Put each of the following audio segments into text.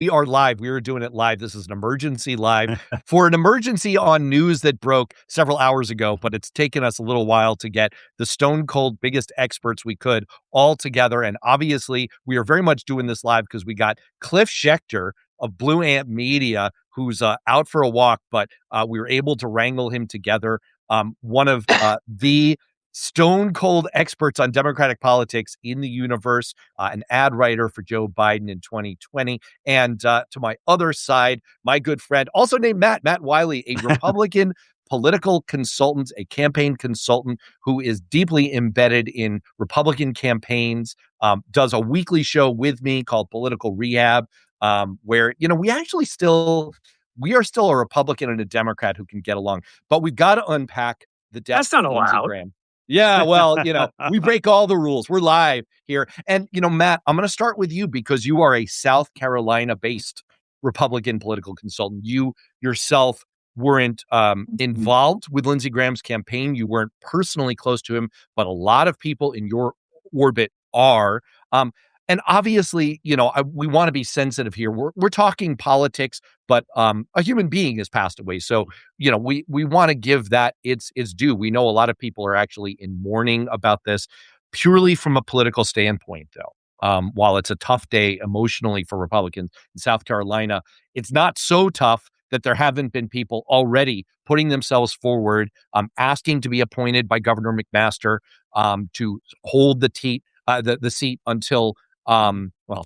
We are live. We are doing it live. This is an emergency live for an emergency on news that broke several hours ago, but it's taken us a little while to get the stone cold biggest experts we could all together. And obviously, we are very much doing this live because we got Cliff Schecter of Blue Ant Media, who's out for a walk, but we were able to wrangle him together. One of the stone cold experts on Democratic politics in the universe, an ad writer for Joe Biden in 2020. And to my other side, my good friend, also named Matt Wylie, a Republican political consultant, a campaign consultant who is deeply embedded in Republican campaigns, does a weekly show with me called Political Rehab, where, we are still a Republican and a Democrat who can get along, but we've got to unpack the death That's not of Lindsey allowed. Graham. Yeah, well, we break all the rules. We're live here. And, Matt, I'm going to start with you because you are a South Carolina-based Republican political consultant. You yourself weren't involved with Lindsey Graham's campaign. You weren't personally close to him, but a lot of people in your orbit are. And obviously, we want to be sensitive here. We're talking politics, but a human being has passed away. So, we want to give that its due. We know a lot of people are actually in mourning about this purely from a political standpoint, though. While it's a tough day emotionally for Republicans in South Carolina, it's not so tough that there haven't been people already putting themselves forward, asking to be appointed by Governor McMaster to hold the seat until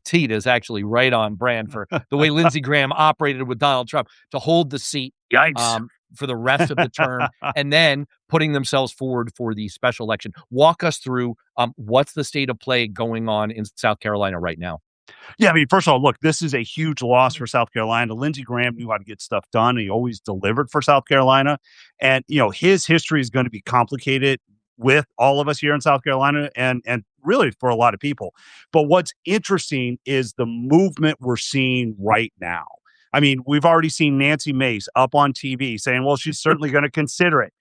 Teat is actually right on brand for the way Lindsey Graham operated with Donald Trump to hold the seat for the rest of the term and then putting themselves forward for the special election. Walk us through what's the state of play going on in South Carolina right now. Yeah, first of all, look, this is a huge loss for South Carolina. Lindsey Graham knew how to get stuff done. He always delivered for South Carolina. And, his history is going to be complicated with all of us here in South Carolina and really for a lot of people. But what's interesting is the movement we're seeing right now. We've already seen Nancy Mace up on TV saying, well, she's certainly going to consider it.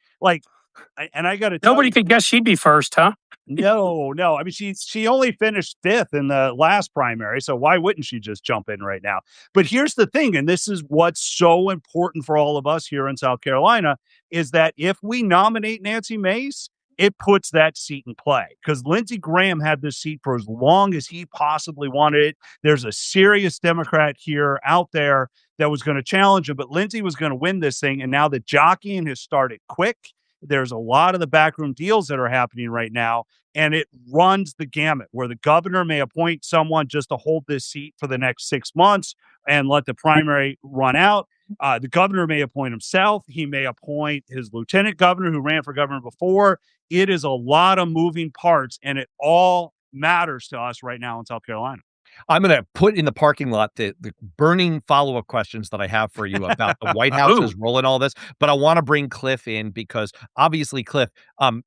And I got to tell nobody could guess she'd be first, huh? No. She only finished 5th in the last primary, so why wouldn't she just jump in right now? But here's the thing, and this is what's so important for all of us here in South Carolina, is that if we nominate Nancy Mace, it puts that seat in play because Lindsey Graham had this seat for as long as he possibly wanted it. There's a serious Democrat here out there that was going to challenge him, but Lindsey was going to win this thing. And now the jockeying has started quick. There's a lot of the backroom deals that are happening right now, and it runs the gamut where the governor may appoint someone just to hold this seat for the next 6 months and let the primary run out. The governor may appoint himself. He may appoint his lieutenant governor who ran for governor before. It is a lot of moving parts, and it all matters to us right now in South Carolina. I'm going to put in the parking lot the burning follow-up questions that I have for you about the White House's role in all this. But I want to bring Cliff in because obviously, Cliff, I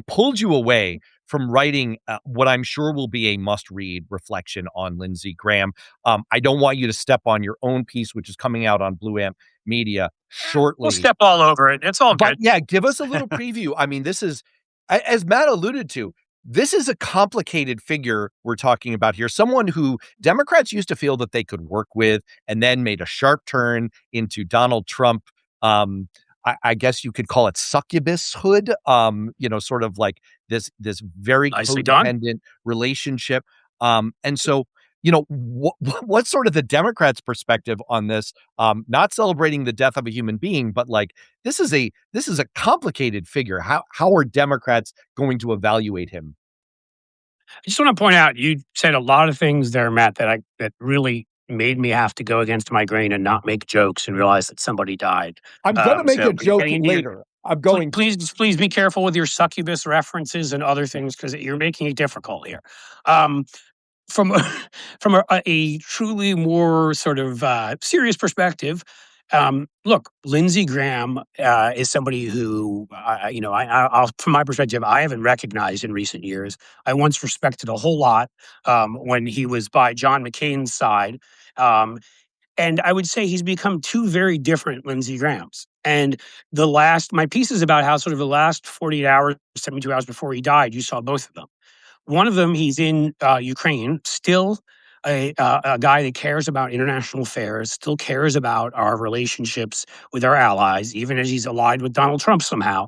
pulled you away from writing what I'm sure will be a must-read reflection on Lindsey Graham. I don't want you to step on your own piece, which is coming out on Blue Ant Media shortly. We'll step all over it. It's all good. But yeah, give us a little preview. This is, as Matt alluded to, this is a complicated figure we're talking about here. Someone who Democrats used to feel that they could work with and then made a sharp turn into Donald Trump. I guess you could call it succubushood, sort of like this very codependent relationship. And so, what's sort of the Democrats' perspective on this? Not celebrating the death of a human being, but this is a complicated figure. How are Democrats going to evaluate him? I just want to point out, you said a lot of things there, Matt, that really made me have to go against my grain and not make jokes and realize that somebody died. I'm going to make a joke later. I'm going. Please be careful with your succubus references and other things because you're making it difficult here. From a truly more sort of serious perspective, look, Lindsey Graham is somebody who, from my perspective, I haven't recognized in recent years. I once respected a whole lot when he was by John McCain's side. And I would say he's become two very different Lindsey Grahams. And my piece is about how sort of the last 48 hours, 72 hours before he died, you saw both of them. One of them, he's in Ukraine, still a guy that cares about international affairs, still cares about our relationships with our allies, even as he's allied with Donald Trump somehow,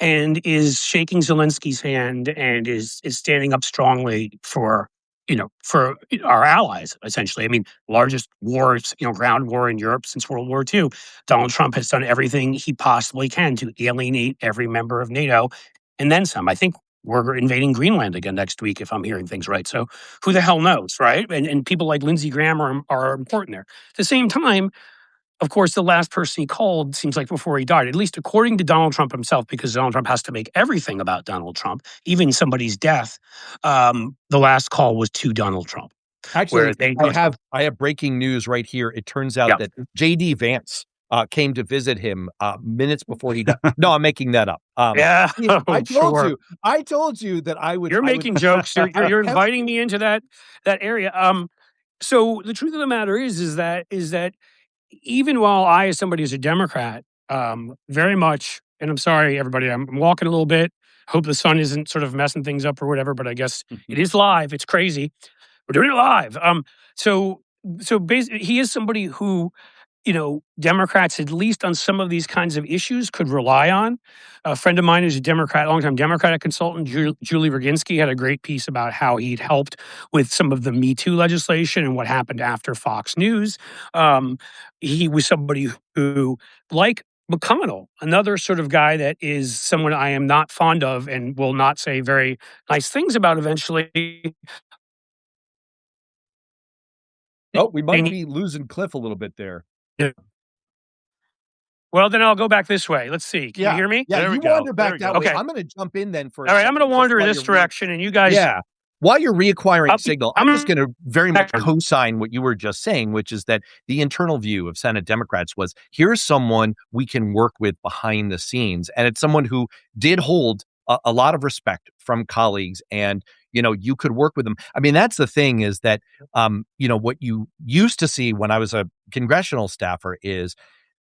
and is shaking Zelensky's hand and is standing up strongly for our allies, essentially. I mean, largest wars, ground war in Europe since World War II. Donald Trump has done everything he possibly can to alienate every member of NATO and then some. I think we're invading Greenland again next week, if I'm hearing things right. So who the hell knows, right? And people like Lindsey Graham are important there. At the same time, of course, the last person he called seems like before he died, at least according to Donald Trump himself, because Donald Trump has to make everything about Donald Trump, even somebody's death. The last call was to Donald Trump. Actually, I have breaking news right here. It turns out that J.D. Vance came to visit him minutes before he died. No, I'm making that up. I told you that I would. You're making jokes. You're inviting me into that area. So the truth of the matter is that even while I, as somebody who's a Democrat, very much, and I'm sorry, everybody, I'm walking a little bit. Hope the sun isn't sort of messing things up or whatever, but I guess it is live. It's crazy. We're doing it live. So basically, he is somebody who, Democrats, at least on some of these kinds of issues, could rely on. A friend of mine who's a Democrat, longtime Democratic consultant, Julie Roginski, had a great piece about how he'd helped with some of the Me Too legislation and what happened after Fox News. He was somebody who, like McConnell, another sort of guy that is someone I am not fond of and will not say very nice things about eventually. Oh, we might be losing Cliff a little bit there. Yeah. Well, then I'll go back this way. Let's see. Can you hear me? Yeah, you wander back that way. Okay. I'm going to jump in then for all right, I'm going to wander in this direction, and you guys... Yeah. While you're reacquiring signal, I'm just going to very much co-sign what you were just saying, which is that the internal view of Senate Democrats was, here's someone we can work with behind the scenes. And it's someone who did hold a lot of respect from colleagues, and you could work with them. I mean, that's the thing, is that what you used to see when I was a congressional staffer is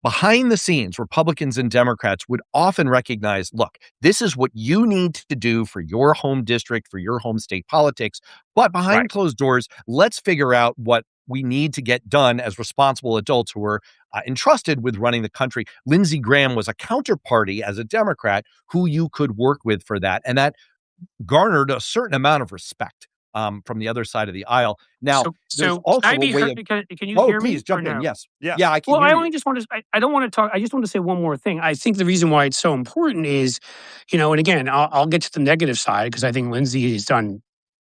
behind the scenes, Republicans and Democrats would often recognize, look, this is what you need to do for your home district, for your home state politics. But behind closed doors, let's figure out what we need to get done as responsible adults who are entrusted with running the country. Lindsey Graham was a counterparty as a Democrat who you could work with for that. And that garnered a certain amount of respect from the other side of the aisle. Now, there's also a way of... Can you hear me? Please jump in. Yes. Yeah, I can hear you. I only just want to... I don't want to talk... I just want to say one more thing. I think the reason why it's so important is, and again, I'll get to the negative side, because I think Lindsey has done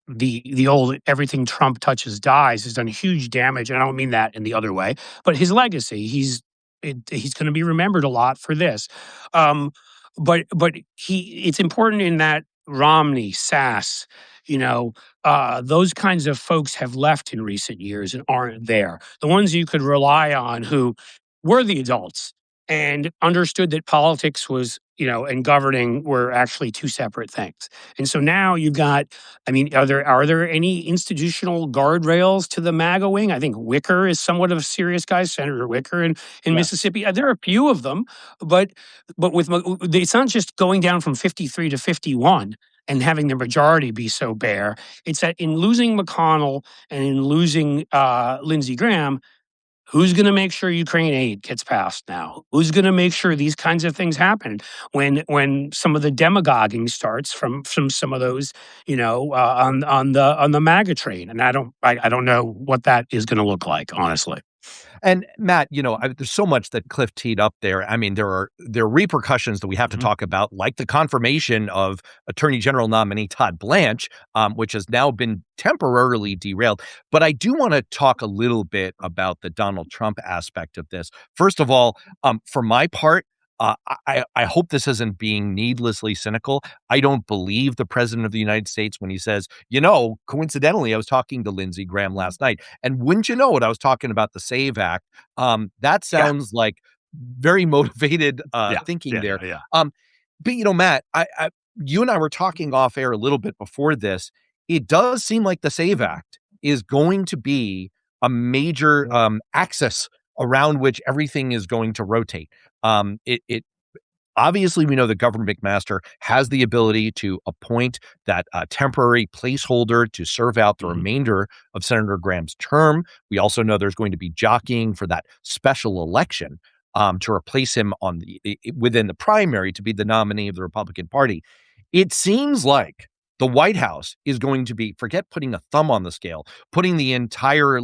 the old everything Trump touches dies, has done huge damage. And I don't mean that in the other way, but his legacy, he's going to be remembered a lot for this. But it's important in that Romney, Sass, those kinds of folks have left in recent years and aren't there. The ones you could rely on who were the adults and understood that politics was, and governing were actually two separate things. And so now you've got, are there any institutional guardrails to the MAGA wing? I think Wicker is somewhat of a serious guy, Senator Wicker in Mississippi. There are a few of them, but it's not just going down from 53 to 51 and having the majority be so bare. It's that in losing McConnell and in losing Lindsey Graham, who's going to make sure Ukraine aid gets passed now? Who's going to make sure these kinds of things happen when some of the demagoguing starts from some of those, on the MAGA train? And I don't know what that is going to look like, honestly. And Matt, there's so much that Cliff teed up there. I mean, there are repercussions that we have to talk about, like the confirmation of Attorney General nominee Todd Blanche, which has now been temporarily derailed. But I do want to talk a little bit about the Donald Trump aspect of this. First of all, for my part, I hope this isn't being needlessly cynical. I don't believe the president of the United States when he says, coincidentally, I was talking to Lindsey Graham last night, and wouldn't you know it, I was talking about the SAVE Act. That sounds like very motivated thinking there. Yeah. But Matt, you and I were talking off air a little bit before this. It does seem like the SAVE Act is going to be a major axis around which everything is going to rotate. Obviously, we know that Governor McMaster has the ability to appoint that temporary placeholder to serve out the remainder of Senator Graham's term. We also know there's going to be jockeying for that special election to replace him within the primary to be the nominee of the Republican Party. It seems like the White House is going to be, forget putting a thumb on the scale, putting the entire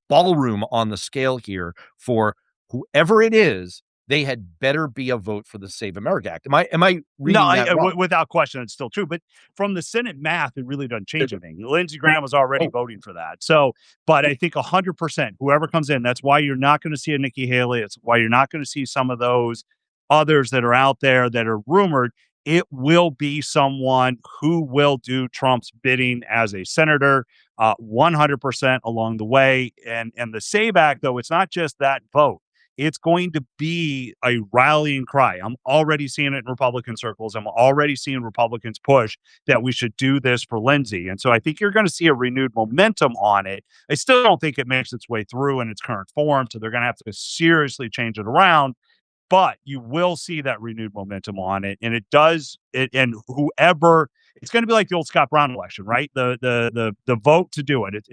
ballroom on the scale here for whoever it is. They had better be a vote for the Save America Act. Am I reading that wrong? Without question, it's still true. But from the Senate math, it really doesn't change anything. Lindsey Graham was already voting for that. So, but I think 100%, whoever comes in, that's why you're not going to see a Nikki Haley. It's why you're not going to see some of those others that are out there that are rumored. It will be someone who will do Trump's bidding as a senator, 100% along the way. And the Save Act, though, it's not just that vote. It's going to be a rallying cry. I'm already seeing it in Republican circles. I'm already seeing Republicans push that we should do this for Lindsey. And so I think you're going to see a renewed momentum on it. I still don't think it makes its way through in its current form. So they're going to have to seriously change it around. But you will see that renewed momentum on it. And it does it. And whoever, it's going to be like the old Scott Brown election, right? The vote to do it.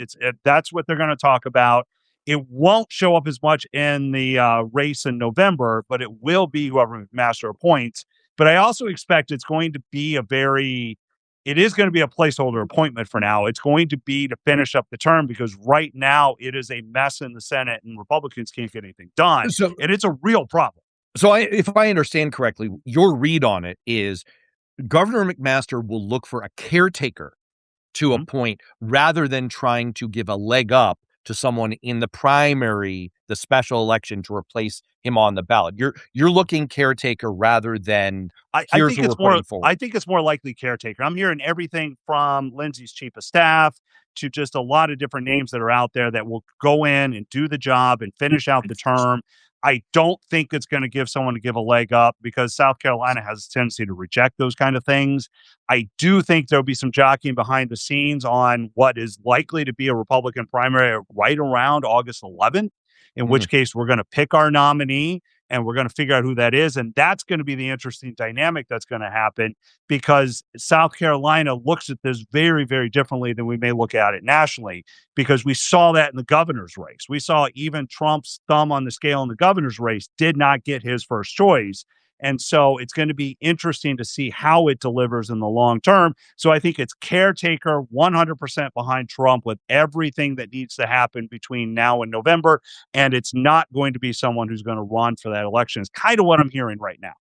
That's what they're going to talk about. It won't show up as much in the race in November, but it will be whoever McMaster appoints. But I also expect it's going to be it is going to be a placeholder appointment for now. It's going to be to finish up the term because right now it is a mess in the Senate and Republicans can't get anything done. And it's a real problem. So if I understand correctly, your read on it is Governor McMaster will look for a caretaker to appoint rather than trying to give a leg up to someone in the primary, the special election to replace him on the ballot. You're looking caretaker rather than here's who we're putting forward. I think it's more likely caretaker. I'm hearing everything from Lindsey's chief of staff to just a lot of different names that are out there that will go in and do the job and finish out the term. I don't think it's going to give someone to give a leg up because South Carolina has a tendency to reject those kind of things. I do think there'll be some jockeying behind the scenes on what is likely to be a Republican primary right around August 11th, in which case we're going to pick our nominee and we're going to figure out who that is. And that's going to be the interesting dynamic that's going to happen because South Carolina looks at this very, very differently than we may look at it nationally, because we saw that in the governor's race. We saw even Trump's thumb on the scale in the governor's race did not get his first choice. And so it's going to be interesting to see how it delivers in the long term. So I think it's caretaker 100% behind Trump with everything that needs to happen between now and November. And it's not going to be someone who's going to run for that election. It's kind of what I'm hearing right now.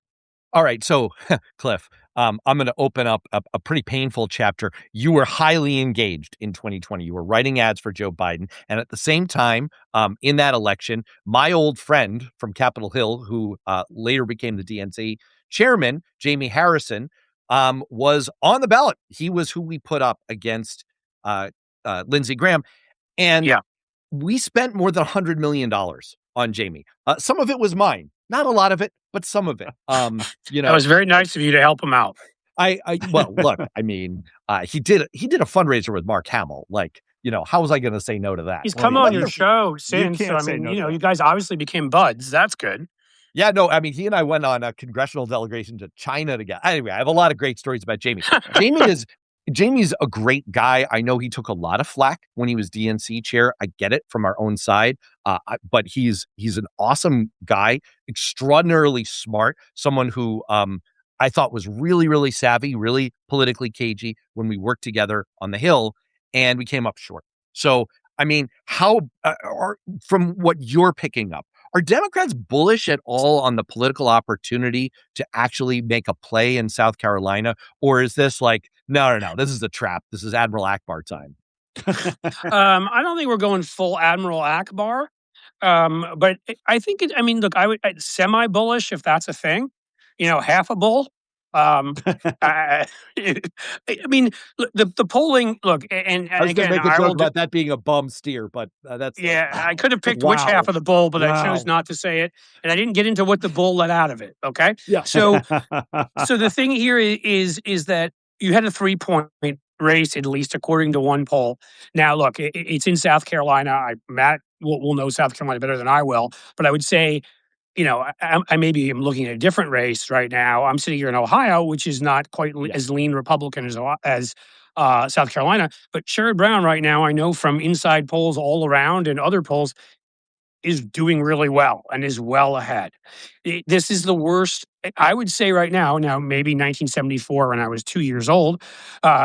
All right. So, Cliff, I'm going to open up a pretty painful chapter. You were highly engaged in 2020. You were writing ads for Joe Biden. And at the same time, in that election, my old friend from Capitol Hill, who later became the DNC chairman, Jamie Harrison, was on the ballot. He was who we put up against Lindsey Graham. And we spent more than $100 million on Jamie. Some of it was mine. Not a lot of it, but some of it. That was very nice of you to help him out. Well, look, I mean, he did a fundraiser with Mark Hamill. How was I going to say no to that? He's come on your show since. So, I mean, you guys obviously became buds. That's good. Yeah, no, I mean, he and I went on a congressional delegation to China together. Anyway, I have a lot of great stories about Jamie. Jamie's a great guy. I know he took a lot of flack when he was DNC chair. I get it from our own side, but he's an awesome guy, extraordinarily smart, someone who I thought was really, really savvy, really politically cagey when we worked together on the Hill, and we came up short. So, I mean, from what you're picking up, are Democrats bullish at all on the political opportunity to actually make a play in South Carolina? Or is this like, no, this is a trap. This is Admiral Akbar time. I don't think we're going full Admiral Akbar. But I think, look, I'd semi-bullish if that's a thing, half a bull. I mean, the polling. Look, and I was again, make a joke about that being a bum steer, but that's I could have picked which half of the bull, but I chose not to say it, and I didn't get into what the bull let out of it. Okay, yeah. So the thing here is that you had a 3-point race, at least according to one poll. Now, look, it's in South Carolina. Matt will know South Carolina better than I will, but I would say I maybe am looking at a different race right now. I'm sitting here in Ohio, which is not quite as lean Republican as South Carolina. But Sherrod Brown right now, I know from inside polls all around and other polls, is doing really well and is well ahead. This is the worst, I would say right now, maybe 1974 when I was 2 years old,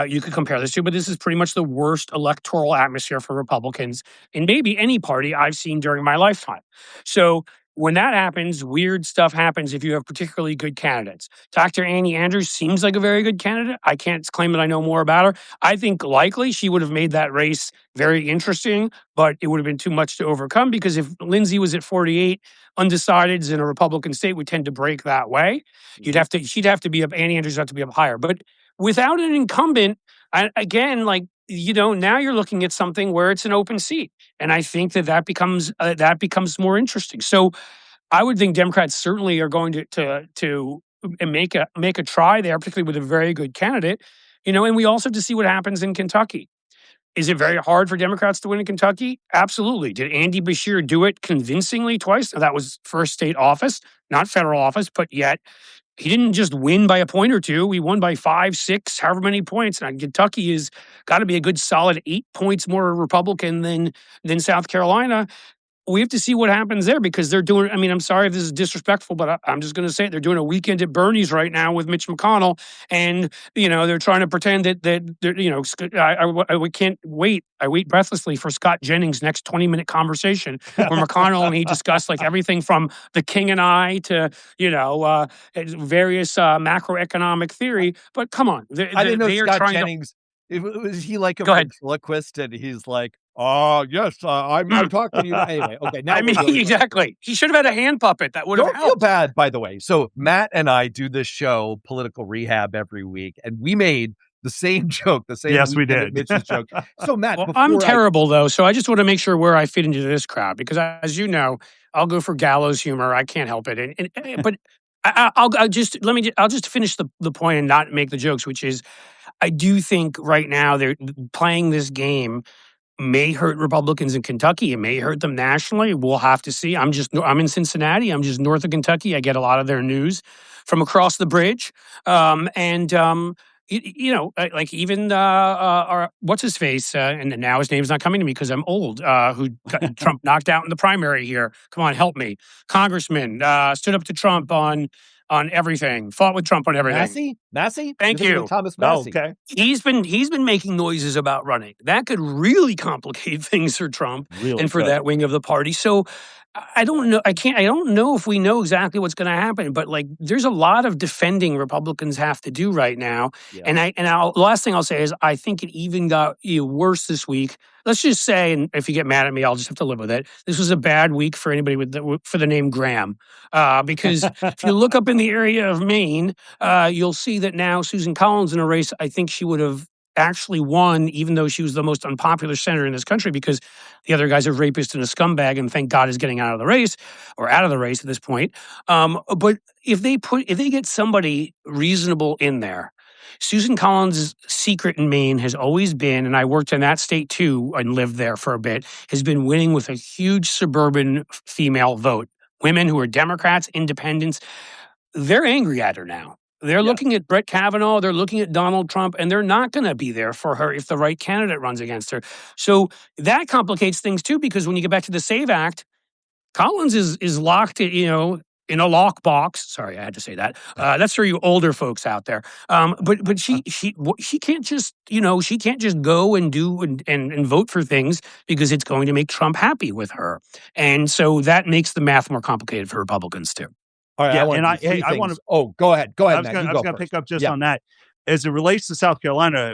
you could compare this to, but this is pretty much the worst electoral atmosphere for Republicans in maybe any party I've seen during my lifetime. So when that happens, weird stuff happens if you have particularly good candidates. Dr. Annie Andrews seems like a very good candidate. I can't claim that I know more about her. I think likely she would have made that race very interesting, but it would have been too much to overcome because if Lindsey was at 48, undecideds in a Republican state would tend to break that way. She'd have to be up, Annie Andrews would have to be up higher. But without an incumbent, now you're looking at something where it's an open seat. And I think that becomes more interesting. So I would think Democrats certainly are going to make a try there, particularly with a very good candidate. And we also have to see what happens in Kentucky. Is it very hard for Democrats to win in Kentucky? Absolutely. Did Andy Beshear do it convincingly twice? Now, that was first state office, not federal office, but yet he didn't just win by a point or two. He won by 5, 6, however many points. And Kentucky has got to be a good solid 8 points more Republican than South Carolina. We have to see what happens there because they're doing, I'm sorry if this is disrespectful, but I'm just going to say it. They're doing a weekend at Bernie's right now with Mitch McConnell. And, they're trying to pretend I can't wait. I wait breathlessly for Scott Jennings' next 20-minute conversation where McConnell and he discuss like everything from the King and I to, various macroeconomic theory. But come on. I didn't know Scott Jennings. Was he like a ventriloquist and he's like, oh, yes, I'm talking to you. Anyway, okay. Now exactly. He should have had a hand puppet. That would have helped. Don't feel bad, by the way. So Matt and I do this show, Political Rehab, every week, and we made the same joke, Yes, we did. Mitch's joke. So Matt, I'm terrible though, so I just want to make sure where I fit into this crowd because, as you know, I'll go for gallows humor. I can't help it. But I'll just finish the point and not make the jokes, which is I do think right now they're playing this game may hurt Republicans in Kentucky. It may hurt them nationally. We'll have to see. I'm in Cincinnati. I'm just north of Kentucky. I get a lot of their news from across the bridge. Like even our what's his face, and now his name's not coming to me because I'm old. Who got Trump knocked out in the primary here? Come on, help me, Congressman. Stood up to Trump on everything. Fought with Trump on everything. Massey. Thank you, Thomas Massey. Okay. He's been making noises about running. That could really complicate things for Trump and for that wing of the party. So I don't know. I don't know if we know exactly what's going to happen, but like, there's a lot of defending Republicans have to do right now. Yeah. And the last thing I'll say is I think it even got worse this week. Let's just say, and if you get mad at me, I'll just have to live with it. This was a bad week for anybody for the name Graham, because if you look up in the area of Maine, you'll see that now Susan Collins in a race. I think she would have actually won, even though she was the most unpopular senator in this country, because the other guy's a rapist and a scumbag, and thank God is getting out of the race at this point. But if they get somebody reasonable in there, Susan Collins' secret in Maine has always been, and I worked in that state too and lived there for a bit, has been winning with a huge suburban female vote. Women who are Democrats, independents, they're angry at her now. They're looking at Brett Kavanaugh, they're looking at Donald Trump, and they're not going to be there for her if the right candidate runs against her. So that complicates things too, because when you get back to the SAVE Act, Collins is locked, in a lockbox. Sorry, I had to say that. That's for you older folks out there. But she can't just, she can't just go and do and vote for things because it's going to make Trump happy with her. And so that makes the math more complicated for Republicans too. All right, I want to. Oh, go ahead. Go ahead. I was going to pick up just on that. As it relates to South Carolina,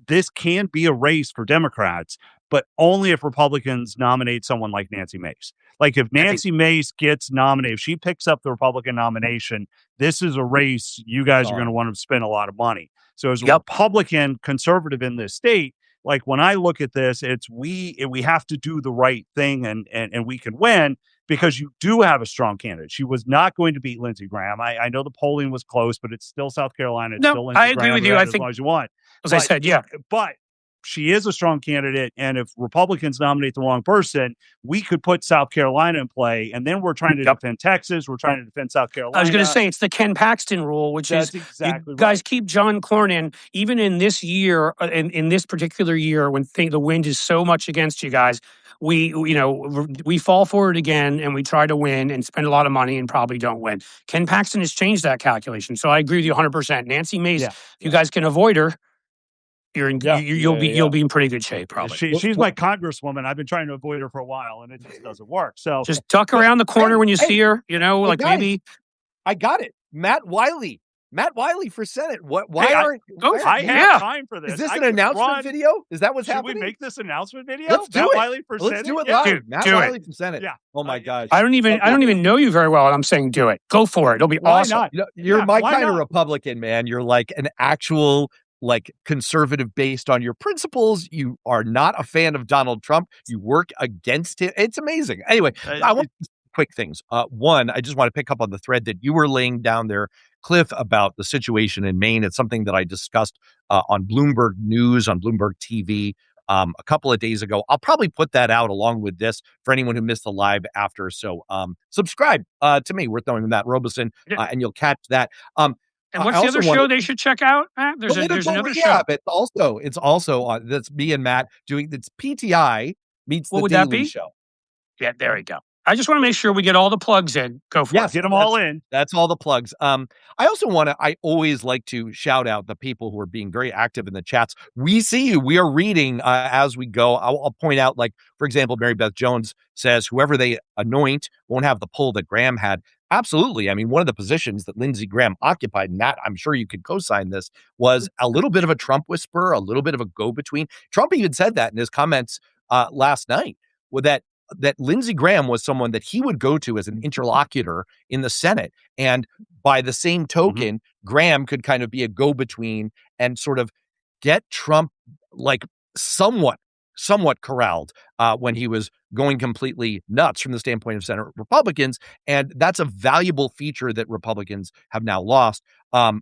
this can be a race for Democrats, but only if Republicans nominate someone like Nancy Mace. Like if Nancy Mace gets nominated, if she picks up the Republican nomination, this is a race you guys are going to want to spend a lot of money. So as a Republican conservative in this state, like when I look at this, it's we have to do the right thing and we can win. Because you do have a strong candidate. She was not going to beat Lindsey Graham. I know the polling was close, but it's still South Carolina. It's still Lindsey I agree Graham with you. I think as long as you want. As I said, yeah. But she is a strong candidate, and if Republicans nominate the wrong person, we could put South Carolina in play. And then we're trying to defend Texas. We're trying to defend South Carolina. I was going to say it's the Ken Paxton rule, which That's is exactly you guys right. keep John Cornyn, even in this year, in this particular year when the wind is so much against you guys. We fall for it again, and we try to win and spend a lot of money and probably don't win. Ken Paxton has changed that calculation, so I agree with you 100%. Nancy Mace, if you guys can avoid her, you'll be in pretty good shape, probably. She's my congresswoman. I've been trying to avoid her for a while, and it just doesn't work. So just duck around the corner when you see her. Maybe. I got it, Matt Wylie for Senate. I have time for this. Is this an announcement video? Is that what's happening? Should we make this announcement video? Let's do Matt it. Wylie for Senate. Let's do it live. Dude, Matt do Wylie it. for Senate. Yeah. Oh my gosh. I don't even know you very well, and I'm saying do it. Go for it. It'll be awesome. Not? You're my kind of Republican, man. You're like an actual conservative based on your principles. You are not a fan of Donald Trump. You work against him. It's amazing. Anyway, I want quick things. One, I just want to pick up on the thread that you were laying down there, Cliff, about the situation in Maine. It's something that I discussed on Bloomberg News, on Bloomberg TV a couple of days ago. I'll probably put that out along with this for anyone who missed the live after. So subscribe to me. We're throwing that Robison, and you'll catch that. And what's the other show they should check out, Matt? There's another show. It's also on. That's me and Matt doing. It's PTI meets the Daily Show. Yeah, there you go. I just want to make sure we get all the plugs in. Go for it. Get them all in. That's all the plugs. I also I always like to shout out the people who are being very active in the chats. We see you. We are reading as we go. I'll point out, for example, Mary Beth Jones says, whoever they anoint won't have the pull that Graham had. Absolutely. I mean, one of the positions that Lindsey Graham occupied, and Matt, I'm sure you could co-sign this, was a little bit of a Trump whisperer, a little bit of a go-between. Trump even said that in his comments last night, with that Lindsey Graham was someone that he would go to as an interlocutor in the Senate. And by the same token, Graham could kind of be a go-between and sort of get Trump somewhat corralled when he was going completely nuts from the standpoint of Senate Republicans. And that's a valuable feature that Republicans have now lost.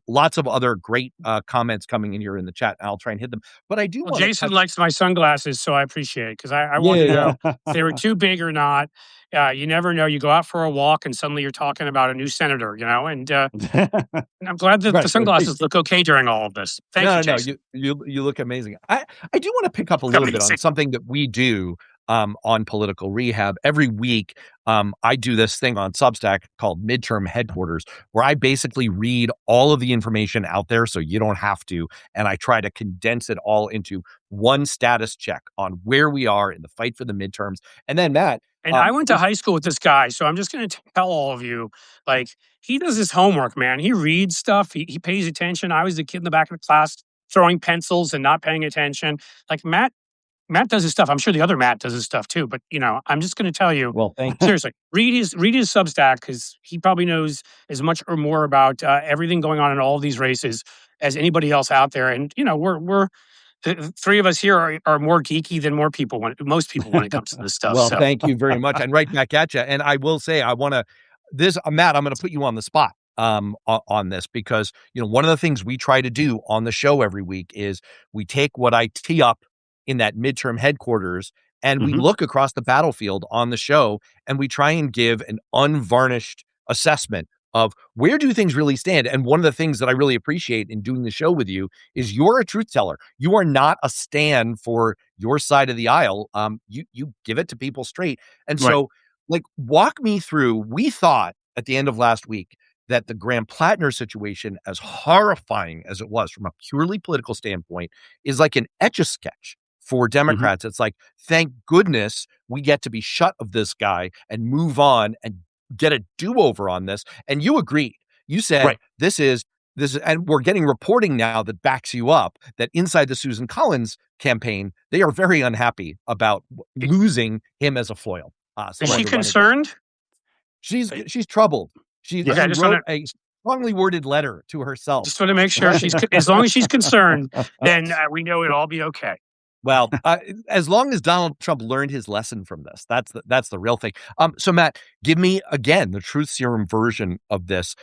Lots of other great comments coming in here in the chat. And I'll try and hit them. But I do want Jason likes my sunglasses, so I appreciate it, because I want to know if they were too big or not. You never know. You go out for a walk and suddenly you're talking about a new senator, and I'm glad that the sunglasses look okay during all of this. Thank you, Jason. You look amazing. I do want to pick up a little bit on something that we do on Political Rehab. Every week, I do this thing on Substack called Midterm Headquarters, where I basically read all of the information out there so you don't have to, and I try to condense it all into one status check on where we are in the fight for the midterms. And then, Matt, and I went to high school with this guy, so I'm just going to tell all of you, he does his homework, man. He reads stuff. He pays attention. I was the kid in the back of the class throwing pencils and not paying attention. Matt does his stuff. I'm sure the other Matt does his stuff too. But I'm just going to tell you. Well, thanks. Seriously, read his Substack, because he probably knows as much or more about everything going on in all of these races as anybody else out there. And we're the three of us here are more geeky than most people when it comes to this stuff. Well, thank you very much, and right back at you. And I will say, I want to Matt. I'm going to put you on the spot on this, because one of the things we try to do on the show every week is we take what I tee up in that midterm headquarters, and we look across the battlefield on the show, and we try and give an unvarnished assessment of where do things really stand. And one of the things that I really appreciate in doing the show with you is you're a truth teller. You are not a stand for your side of the aisle. You give it to people straight. And so, walk me through. We thought at the end of last week that the Graham Platner situation, as horrifying as it was from a purely political standpoint, is like an Etch-a-Sketch for Democrats. It's like, thank goodness we get to be shut of this guy and move on and get a do-over on this. And you agreed. You said, this is, and we're getting reporting now that backs you up, that inside the Susan Collins campaign, they are very unhappy about losing him as a foil. Is she concerned? She's troubled. She wrote a strongly worded letter to herself. Just want to make sure as long as she's concerned, then we know it'll all be okay. Well, as long as Donald Trump learned his lesson from this, that's the real thing. So Matt, give me again the truth serum version of this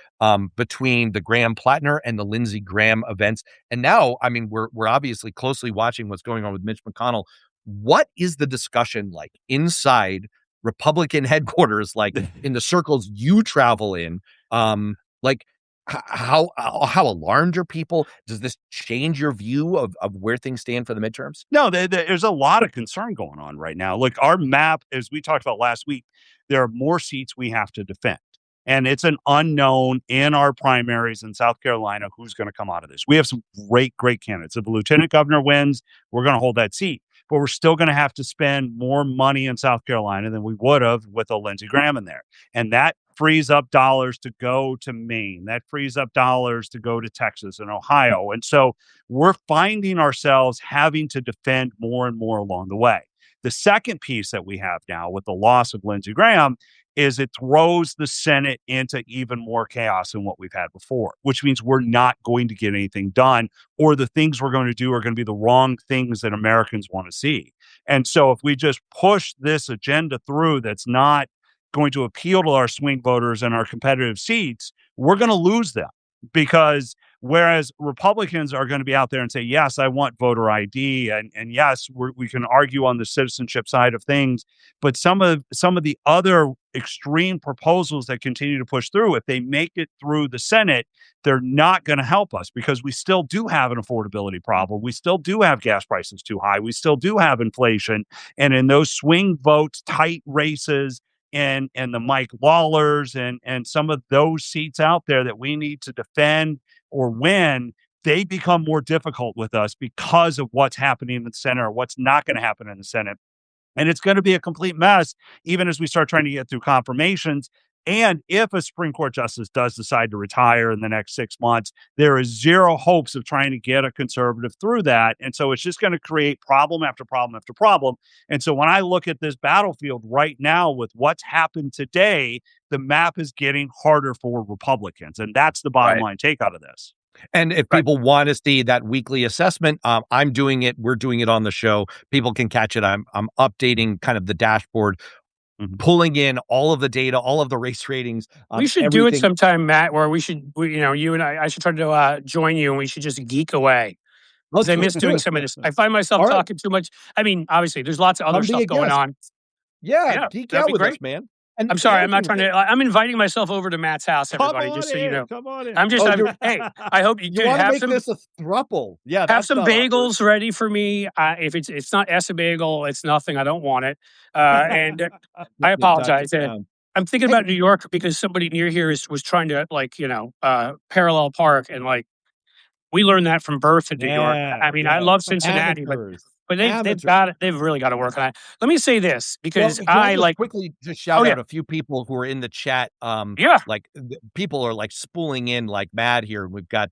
between the Graham Platner and the Lindsey Graham events. And now, I mean, we're obviously closely watching what's going on with Mitch McConnell. What is the discussion like inside Republican headquarters, like in the circles you travel in? Like how alarmed are people? Does this change your view of where things stand for the midterms? No, there's a lot of concern going on right now. Look, our map, as we talked about last week, there are more seats we have to defend. And it's an unknown in our primaries in South Carolina who's going to come out of this. We have some great candidates. If the lieutenant governor wins, we're going to hold that seat. But we're still going to have to spend more money in South Carolina than we would have with a Lindsey Graham in there. And that frees up dollars to go to Maine. That frees up dollars to go to Texas and Ohio. And so we're finding ourselves having to defend more and more along the way. The second piece that we have now with the loss of Lindsey Graham is it throws the Senate into even more chaos than what we've had before, which means we're not going to get anything done, or the things we're going to do are going to be the wrong things that Americans want to see. And so if we just push this agenda through that's not going to appeal to our swing voters and our competitive seats, we're going to lose them. Because whereas Republicans are going to be out there and say, yes, I want voter ID, and yes, we can argue on the citizenship side of things, but some of the other extreme proposals that continue to push through, if they make it through the Senate, they're not going to help us because we still do have an affordability problem. We still do have gas prices too high. We still do have inflation. And in those swing votes, tight races, and the Mike Lawlers and some of those seats out there that we need to defend or win, they become more difficult with us because of what's happening in the Senate or what's not going to happen in the Senate. And it's going to be a complete mess, even as we start trying to get through confirmations. And if a Supreme Court justice does decide to retire in the next 6 months, there is zero hopes of trying to get a conservative through that. And so it's just going to create problem after problem after problem. And so when I look at this battlefield right now with what's happened today, the map is getting harder for Republicans. And that's the bottom line take out of this. And if people want to see that weekly assessment, I'm doing it. We're doing it on the show. People can catch it. I'm updating kind of the dashboard, pulling in all of the data, all of the race ratings. We should do it sometime, Matt, where you and I should try to join you and we should just geek away. Because I miss doing some of this. I find myself talking too much. I mean, obviously, there's lots of other stuff going on. Yeah, geek out with us, man. And I'm sorry, I'm not trying to. I'm inviting myself over to Matt's house, everybody, just so you know. Come on in. Hey, I hope you want to have make this a throuple. Yeah, have some bagels ready for me. If it's not a bagel, it's nothing. I don't want it. And I apologize. I'm thinking about New York because somebody near here was trying to parallel park, and we learned that from birth in New York. I mean, I love Cincinnati, but they've really got to work on it. Let me say this because quickly just shout out a few people who are in the chat. People are spooling in like mad here. We've got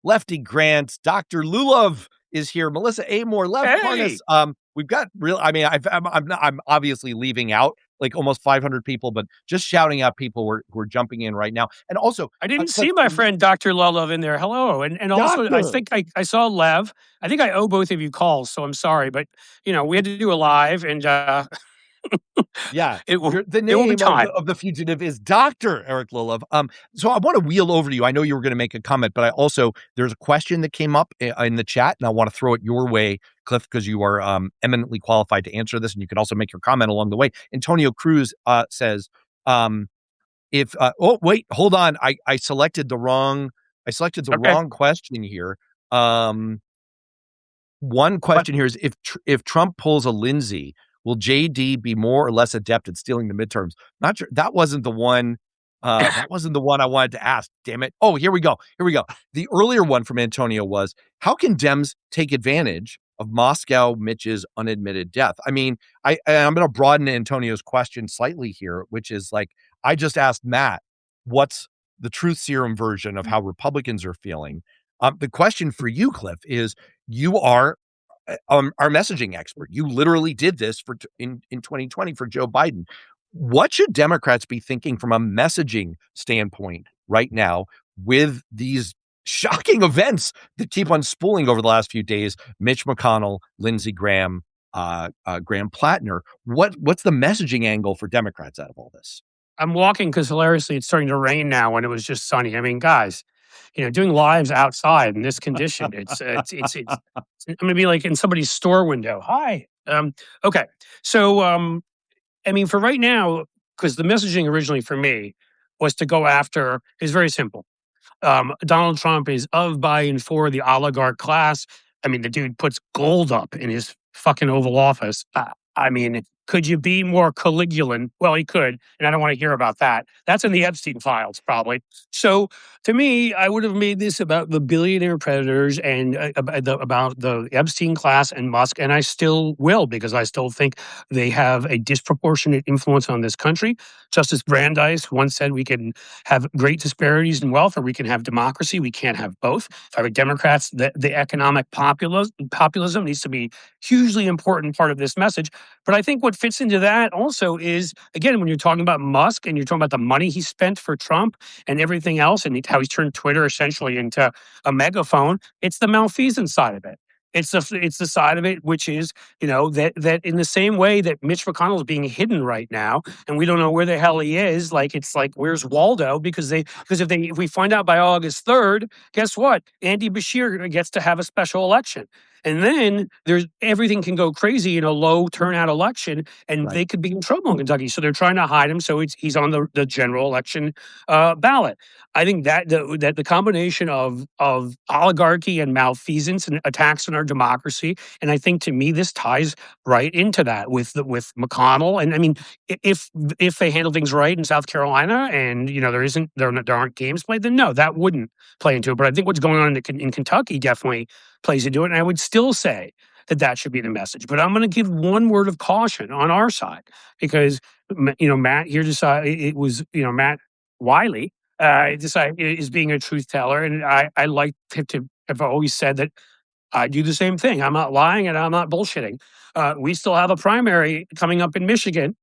Lefty Grant, Dr. Lulov is here, Melissa Amore, Lev Parnas. We've got I'm obviously leaving out almost 500 people, but just shouting out people who are jumping in right now. And also, I didn't see my friend Dr. Lulov in there. Hello. And also, I think I saw Lev. I think I owe both of you calls, so I'm sorry. But, we had to do a live and... the name of the fugitive is Dr. Eric Lulov. So I want to wheel over to you. I know you were going to make a comment, but there's a question that came up in the chat, and I want to throw it your way, Cliff, because you are eminently qualified to answer this, and you can also make your comment along the way. Antonio Cruz says, hold on, I selected the wrong question here. One question here is if Trump pulls a Lindsey, will JD be more or less adept at stealing the midterms? Not sure. That wasn't the one. That wasn't the one I wanted to ask. Damn it. Oh, here we go. The earlier one from Antonio was, how can Dems take advantage of Moscow Mitch's unadmitted death? I mean, I'm going to broaden Antonio's question slightly here, which is I just asked Matt, what's the truth serum version of how Republicans are feeling? The question for you, Cliff, is you are our messaging expert. You literally did this in 2020 for Joe Biden. What should Democrats be thinking from a messaging standpoint right now with these shocking events that keep on spooling over the last few days. Mitch McConnell, Lindsey Graham, Graham Platner. What's the messaging angle for Democrats out of all this? I'm walking because hilariously it's starting to rain now when it was just sunny. I mean, guys, doing lives outside in this condition, I'm gonna be like in somebody's store window. Hi. Okay. So I mean, for right now, because the messaging originally for me was to go after is very simple. Donald Trump is of, by, and for the oligarch class. I mean, the dude puts gold up in his fucking Oval Office. I mean, could you be more Caligulan? Well, he could, and I don't want to hear about that. That's in the Epstein files, probably. So, to me, I would have made this about the billionaire predators and about the Epstein class and Musk, and I still will because I still think they have a disproportionate influence on this country. Justice Brandeis once said we can have great disparities in wealth, or we can have democracy. We can't have both. If I were Democrats, the economic populism needs to be hugely important part of this message. But I think what fits into that also is, again, when you're talking about Musk and you're talking about the money he spent for Trump and everything else, and how he's turned Twitter essentially into a megaphone, it's the malfeasance side of it. It's the side of it, which is, that in the same way that Mitch McConnell is being hidden right now, and we don't know where the hell he is. Like, it's like, where's Waldo? Because if we find out by August 3rd, guess what? Andy Bashir gets to have a special election. And then everything can go crazy in a low turnout election, and they could be in trouble in Kentucky. So they're trying to hide him. So he's on the general election ballot. I think that the combination of oligarchy and malfeasance and attacks on our democracy, and I think to me this ties right into that with McConnell. And I mean, if they handle things right in South Carolina, and there aren't games played, then no, that wouldn't play into it. But I think what's going on in Kentucky definitely plays into it, and I would still say that should be the message. But I'm going to give one word of caution on our side because Matt here decided it was Matt Wylie decided is being a truth teller, and I like to have always said that I do the same thing. I'm not lying and I'm not bullshitting. We still have a primary coming up in Michigan,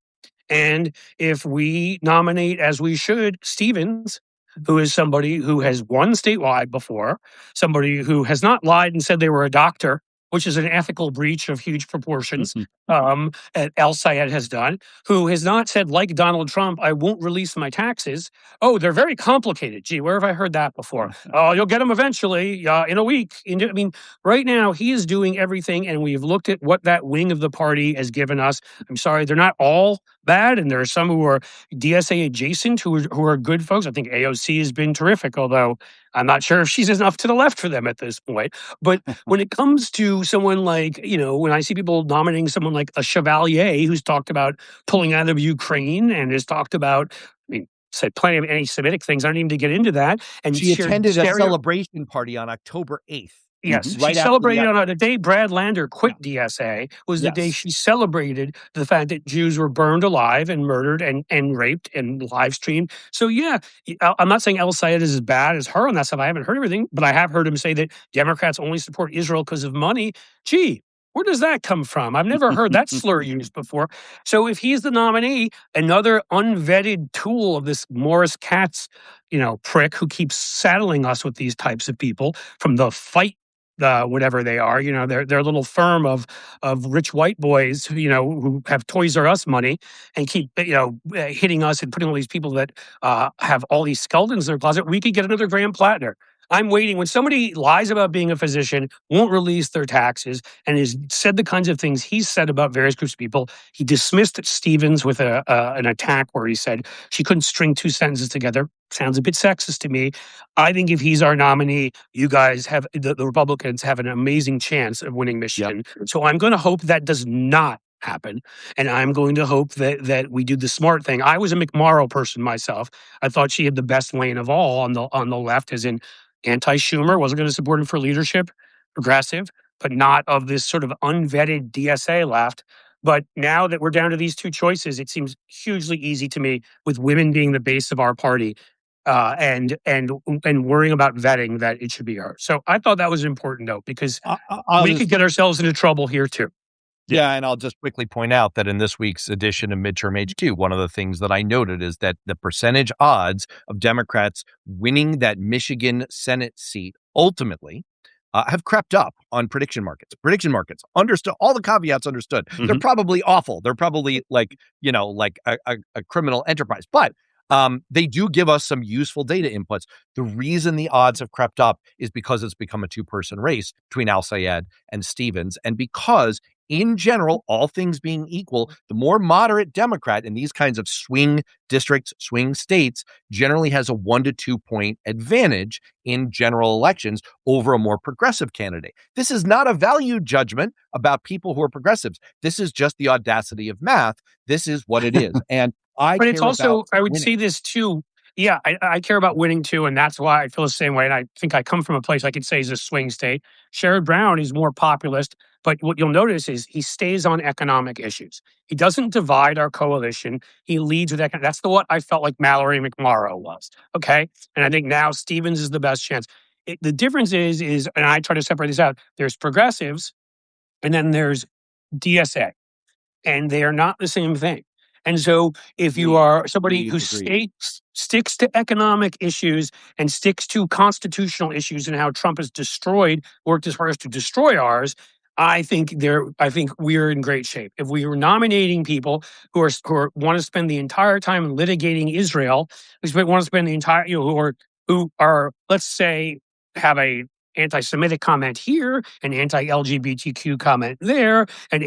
and if we nominate, as we should, Stevens, who is somebody who has won statewide before, somebody who has not lied and said they were a doctor, which is an ethical breach of huge proportions, El Sayed has done, who has not said, like Donald Trump, I won't release my taxes. Oh, they're very complicated. Gee, where have I heard that before? Oh, you'll get them eventually in a week. I mean, right now, he is doing everything, and we've looked at what that wing of the party has given us. I'm sorry, they're not all bad, and there are some who are DSA adjacent who are good folks. I think AOC has been terrific, although I'm not sure if she's enough to the left for them at this point. But when it comes to someone like, when I see people nominating someone like a Chevalier who's talked about pulling out of Ukraine and has talked about, said plenty of anti-Semitic things. I don't even need to get into that. And she attended a celebration party on October 8th. Yes, she celebrated on the day Brad Lander quit DSA was the day she celebrated the fact that Jews were burned alive and murdered and raped and live streamed. So yeah, I'm not saying El Sayed is as bad as her on that stuff. I haven't heard everything, but I have heard him say that Democrats only support Israel because of money. Gee, where does that come from? I've never heard that slur used before. So if he's the nominee, another unvetted tool of this Morris Katz, prick who keeps saddling us with these types of people from the fight. Whatever they are, they're a little firm of rich white boys, who have Toys R Us money and keep, hitting us and putting all these people that have all these skeletons in their closet. We could get another Graham Platner. I'm waiting. When somebody lies about being a physician, won't release their taxes, and has said the kinds of things he's said about various groups of people, he dismissed Stevens with an attack where he said she couldn't string two sentences together. Sounds a bit sexist to me. I think if he's our nominee, you guys have, the Republicans have an amazing chance of winning Michigan. Yep. So I'm going to hope that does not happen. And I'm going to hope that we do the smart thing. I was a McMorrow person myself. I thought she had the best lane of all on the left, as in anti-Schumer, wasn't going to support him for leadership, progressive, but not of this sort of unvetted DSA left. But now that we're down to these two choices, it seems hugely easy to me, with women being the base of our party, and worrying about vetting, that it should be her. So I thought that was an important note, because we could get ourselves into trouble here too. Yeah, and I'll just quickly point out that in this week's edition of Midterm HQ, one of the things that I noted is that the percentage odds of Democrats winning that Michigan Senate seat ultimately have crept up on prediction markets. Prediction markets, understood, all the caveats understood. They're probably awful. They're probably like a criminal enterprise, but they do give us some useful data inputs. The reason the odds have crept up is because it's become a two-person race between Al-Sayed and Stevens, and because in general, all things being equal, the more moderate Democrat in these kinds of swing districts, swing states, generally has a 1 to 2 point advantage in general elections over a more progressive candidate. This is not a value judgment about people who are progressives. This is just the audacity of math. This is what it is. And but it's also, I would say this too. Yeah, I care about winning too, and that's why I feel the same way. And I think I come from a place I could say is a swing state. Sherrod Brown is more populist, but what you'll notice is he stays on economic issues. He doesn't divide our coalition. He leads with economic. That's what I felt like Mallory McMorrow was. Okay, and I think now Stevens is the best chance. The difference is, and I try to separate this out. There's progressives, and then there's DSA, and they are not the same thing. And so if you are somebody who sticks to economic issues and sticks to constitutional issues and how Trump has worked as hard as to destroy ours, I think we're in great shape. If we were nominating people who want to spend the entire time litigating Israel, want to spend the entire, who are, let's say, have a anti-Semitic comment here, an anti-LGBTQ comment there, an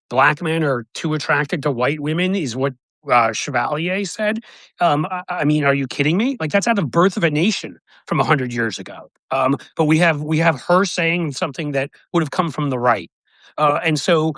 black men are too attracted to white women is what Chevalier said. I mean, are you kidding me? Like, that's out of Birth of a Nation from 100 years ago. But we have her saying something that would have come from the right. And so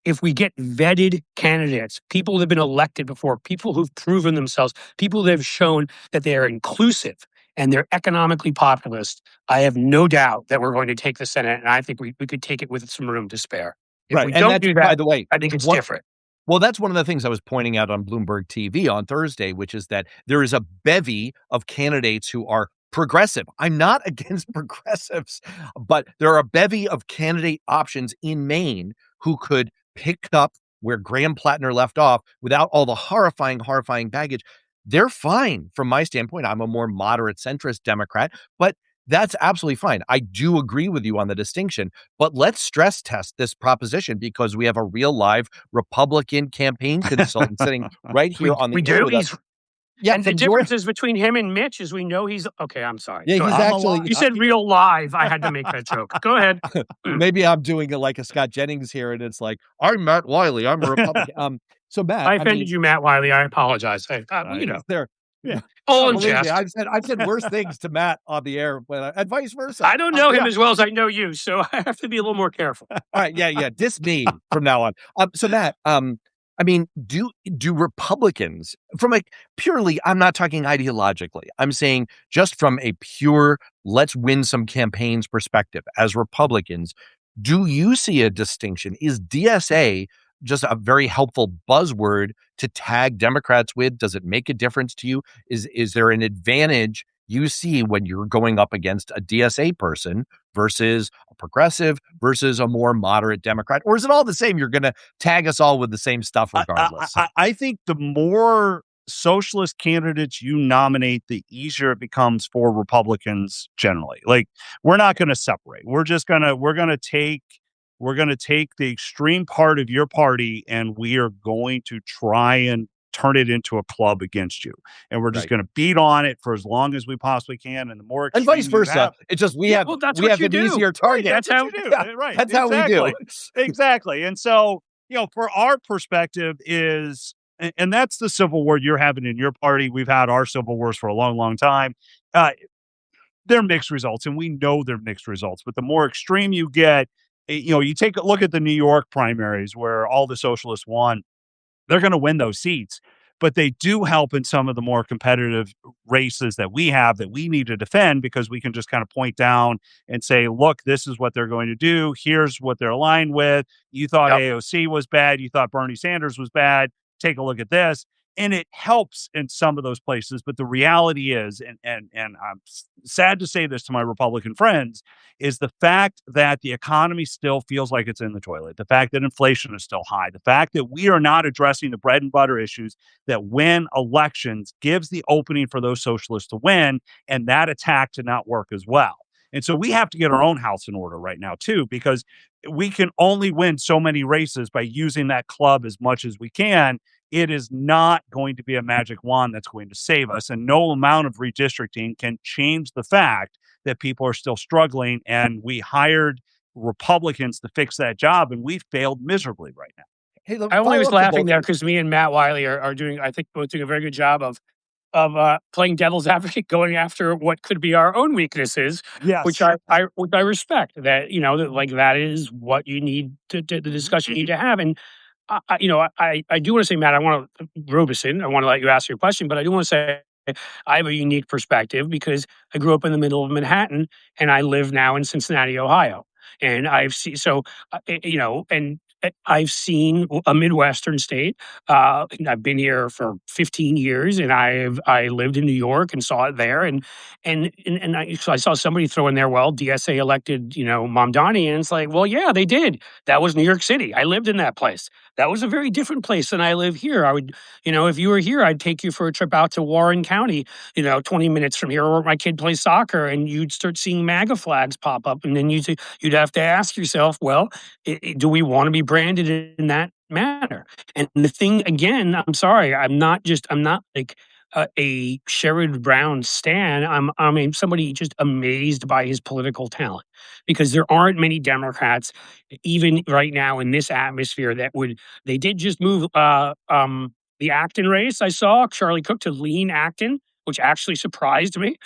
if we get vetted candidates, people that have been elected before, people who've proven themselves, people that have shown that they are inclusive and they're economically populist, I have no doubt that we're going to take the Senate, and I think we could take it with some room to spare. If we don't do that, by the way, I think it's different. Well, that's one of the things I was pointing out on Bloomberg TV on Thursday, which is that there is a bevy of candidates who are progressive. I'm not against progressives, but there are a bevy of candidate options in Maine who could pick up where Graham Platner left off without all the horrifying baggage. They're fine from my standpoint. I'm a more moderate centrist Democrat, but that's absolutely fine. I do agree with you on the distinction, but let's stress test this proposition because we have a real live Republican campaign consultant sitting right here on the air with us. Yeah, and the differences between him and Mitch is we know he's okay. I'm sorry. Yeah, he's actually. You said real live. I had to make that joke. Go ahead. Maybe I'm doing it like a Scott Jennings here, and it's like, I'm Matt Wylie. I'm a Republican. So Matt, I offended you, Matt Wylie. I apologize. There. Yeah. I've said worse things to Matt on the air, but and vice versa. I don't know him as well as I know you, so I have to be a little more careful. All right, yeah. Diss me from now on. So Matt, I mean, do Republicans from purely, I'm not talking ideologically, I'm saying just from a pure let's win some campaigns perspective as Republicans, do you see a distinction? Is DSA just a very helpful buzzword to tag Democrats with? Does it make a difference to you? Is there an advantage you see when you're going up against a DSA person versus a progressive versus a more moderate Democrat? Or is it all the same? You're going to tag us all with the same stuff regardless. I think the more socialist candidates you nominate, the easier it becomes for Republicans generally. Like, we're not going to separate. We're going to take the extreme part of your party and we are going to try and turn it into a club against you. And we're just going to beat on it for as long as we possibly can. And the more extreme, and vice versa. It's just we have an easier target. That's how we do. Right. That's how we do. Exactly. And so, for our perspective is, and that's the civil war you're having in your party. We've had our civil wars for a long, long time. They're mixed results, and we know they're mixed results. But the more extreme you get, you take a look at the New York primaries where all the socialists won. They're going to win those seats, but they do help in some of the more competitive races that we have that we need to defend because we can just kind of point down and say, look, this is what they're going to do. Here's what they're aligned with. You thought AOC was bad. You thought Bernie Sanders was bad. Take a look at this. And it helps in some of those places, but the reality is, and I'm sad to say this to my Republican friends, is the fact that the economy still feels like it's in the toilet, the fact that inflation is still high, the fact that we are not addressing the bread and butter issues that win elections gives the opening for those socialists to win, and that attack to not work as well. And so we have to get our own house in order right now, too, because we can only win so many races by using that club as much as we can. It is not going to be a magic wand that's going to save us. And no amount of redistricting can change the fact that people are still struggling. And we hired Republicans to fix that job, and we failed miserably right now. Hey, I only was follow up to laughing both there of you. because me and Matt Wylie are doing, I think, both doing a very good job of playing devil's advocate, going after what could be our own weaknesses, which Yes. I respect. That that like that is what you need to the discussion you need to have. And I do want to say, Matt, I want to Robison. I want to let you ask your question, but I do want to say I have a unique perspective because I grew up in the middle of Manhattan and I live now in Cincinnati, Ohio, and I've seen and I've seen a Midwestern state. I've been here for 15 years, and I lived in New York and saw it there, so I saw somebody throw in there, well, DSA elected, Mamdani, and it's like, well, yeah, they did. That was New York City. I lived in that place. That was a very different place than I live here. I would, if you were here, I'd take you for a trip out to Warren County, 20 minutes from here, where my kid plays soccer, and you'd start seeing MAGA flags pop up, and then you'd have to ask yourself, well, do we want to be branded in that manner? And the thing again, I'm sorry, I'm not like a Sherrod Brown stan. I'm somebody just amazed by his political talent, because there aren't many Democrats, even right now in this atmosphere, that would. They did just move the Acton race. I saw Charlie Cook to lean Acton, which actually surprised me,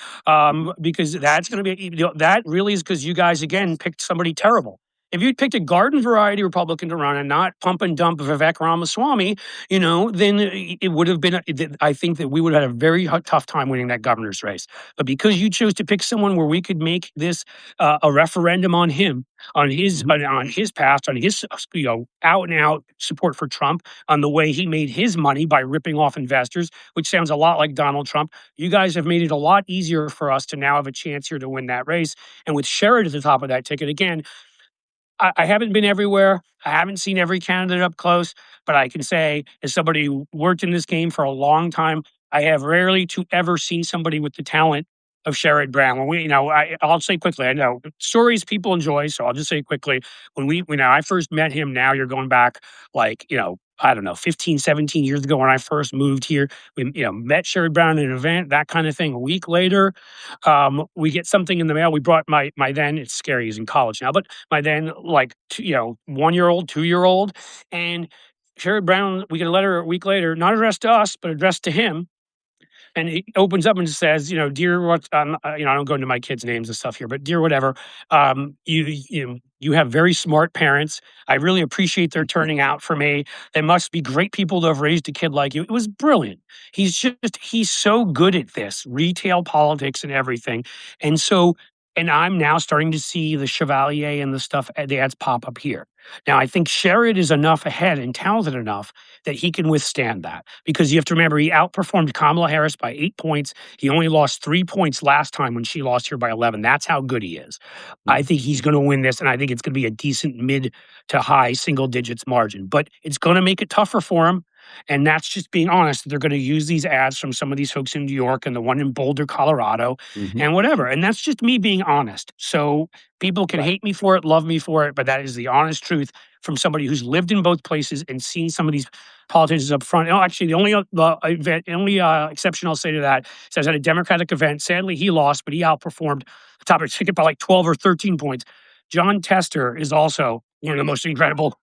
because that's going to be that really is because you guys again picked somebody terrible. If you'd picked a garden variety Republican to run and not pump and dump Vivek Ramaswamy, then it would have been. I think that we would have had a very tough time winning that governor's race. But because you chose to pick someone where we could make this a referendum on him, on his past, on his out and out support for Trump, on the way he made his money by ripping off investors, which sounds a lot like Donald Trump. You guys have made it a lot easier for us to now have a chance here to win that race. And with Sherrod at the top of that ticket again. I haven't been everywhere. I haven't seen every candidate up close, but I can say, as somebody who worked in this game for a long time, I have rarely to ever seen somebody with the talent of Sherrod Brown. When I'll say quickly, I know stories people enjoy, so I'll just say quickly, when I first met him, now you're going back I don't know, 15, 17 years ago when I first moved here, we met Sherrod Brown at an event, that kind of thing. A week later, we get something in the mail. We brought my then, it's scary, he's in college now, but my then 1-year-old, 2-year-old, and Sherrod Brown, we get a letter a week later, not addressed to us, but addressed to him. And he opens up and says, dear, what, I don't go into my kids' names and stuff here, but dear, whatever, you have very smart parents. I really appreciate their turning out for me. They must be great people to have raised a kid like you. It was brilliant. He's so good at this retail politics and everything. And I'm now starting to see the Chevalier and the ads pop up here. Now, I think Sherrod is enough ahead and talented enough that he can withstand that, because you have to remember he outperformed Kamala Harris by 8 points. He only lost 3 points last time when she lost here by 11. That's how good he is. I think he's going to win this, and I think it's going to be a decent mid to high single digits margin, but it's going to make it tougher for him. And that's just being honest. They're going to use these ads from some of these folks in New York and the one in Boulder, Colorado, and whatever. And that's just me being honest. So people can hate me for it, love me for it, but that is the honest truth from somebody who's lived in both places and seen some of these politicians up front. Actually, the only exception I'll say to that is I was at a Democratic event. Sadly, he lost, but he outperformed the top of the ticket by like 12 or 13 points. John Tester is also one of the most incredible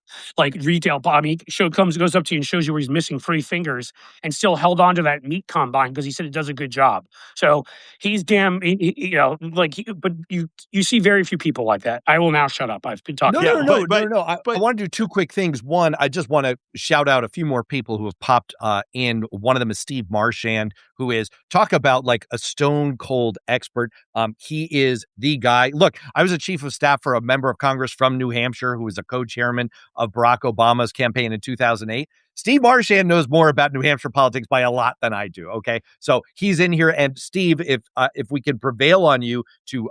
retail. I mean, goes up to you and shows you where he's missing 3 fingers and still held on to that meat combine because he said it does a good job. So he's damn, but you see very few people like that. I will now shut up. I've been talking. No. I want to do 2 quick things. One, I just want to shout out a few more people who have popped in. One of them is Steve Marchand, who is talk about like a stone cold expert. He is the guy. Look, I was a chief of staff for a member of Congress from New Hampshire who was a co-chairman of Barack Obama's campaign in 2008. Steve Marchand knows more about New Hampshire politics by a lot than I do. Okay, so he's in here, and Steve, if we can prevail on you to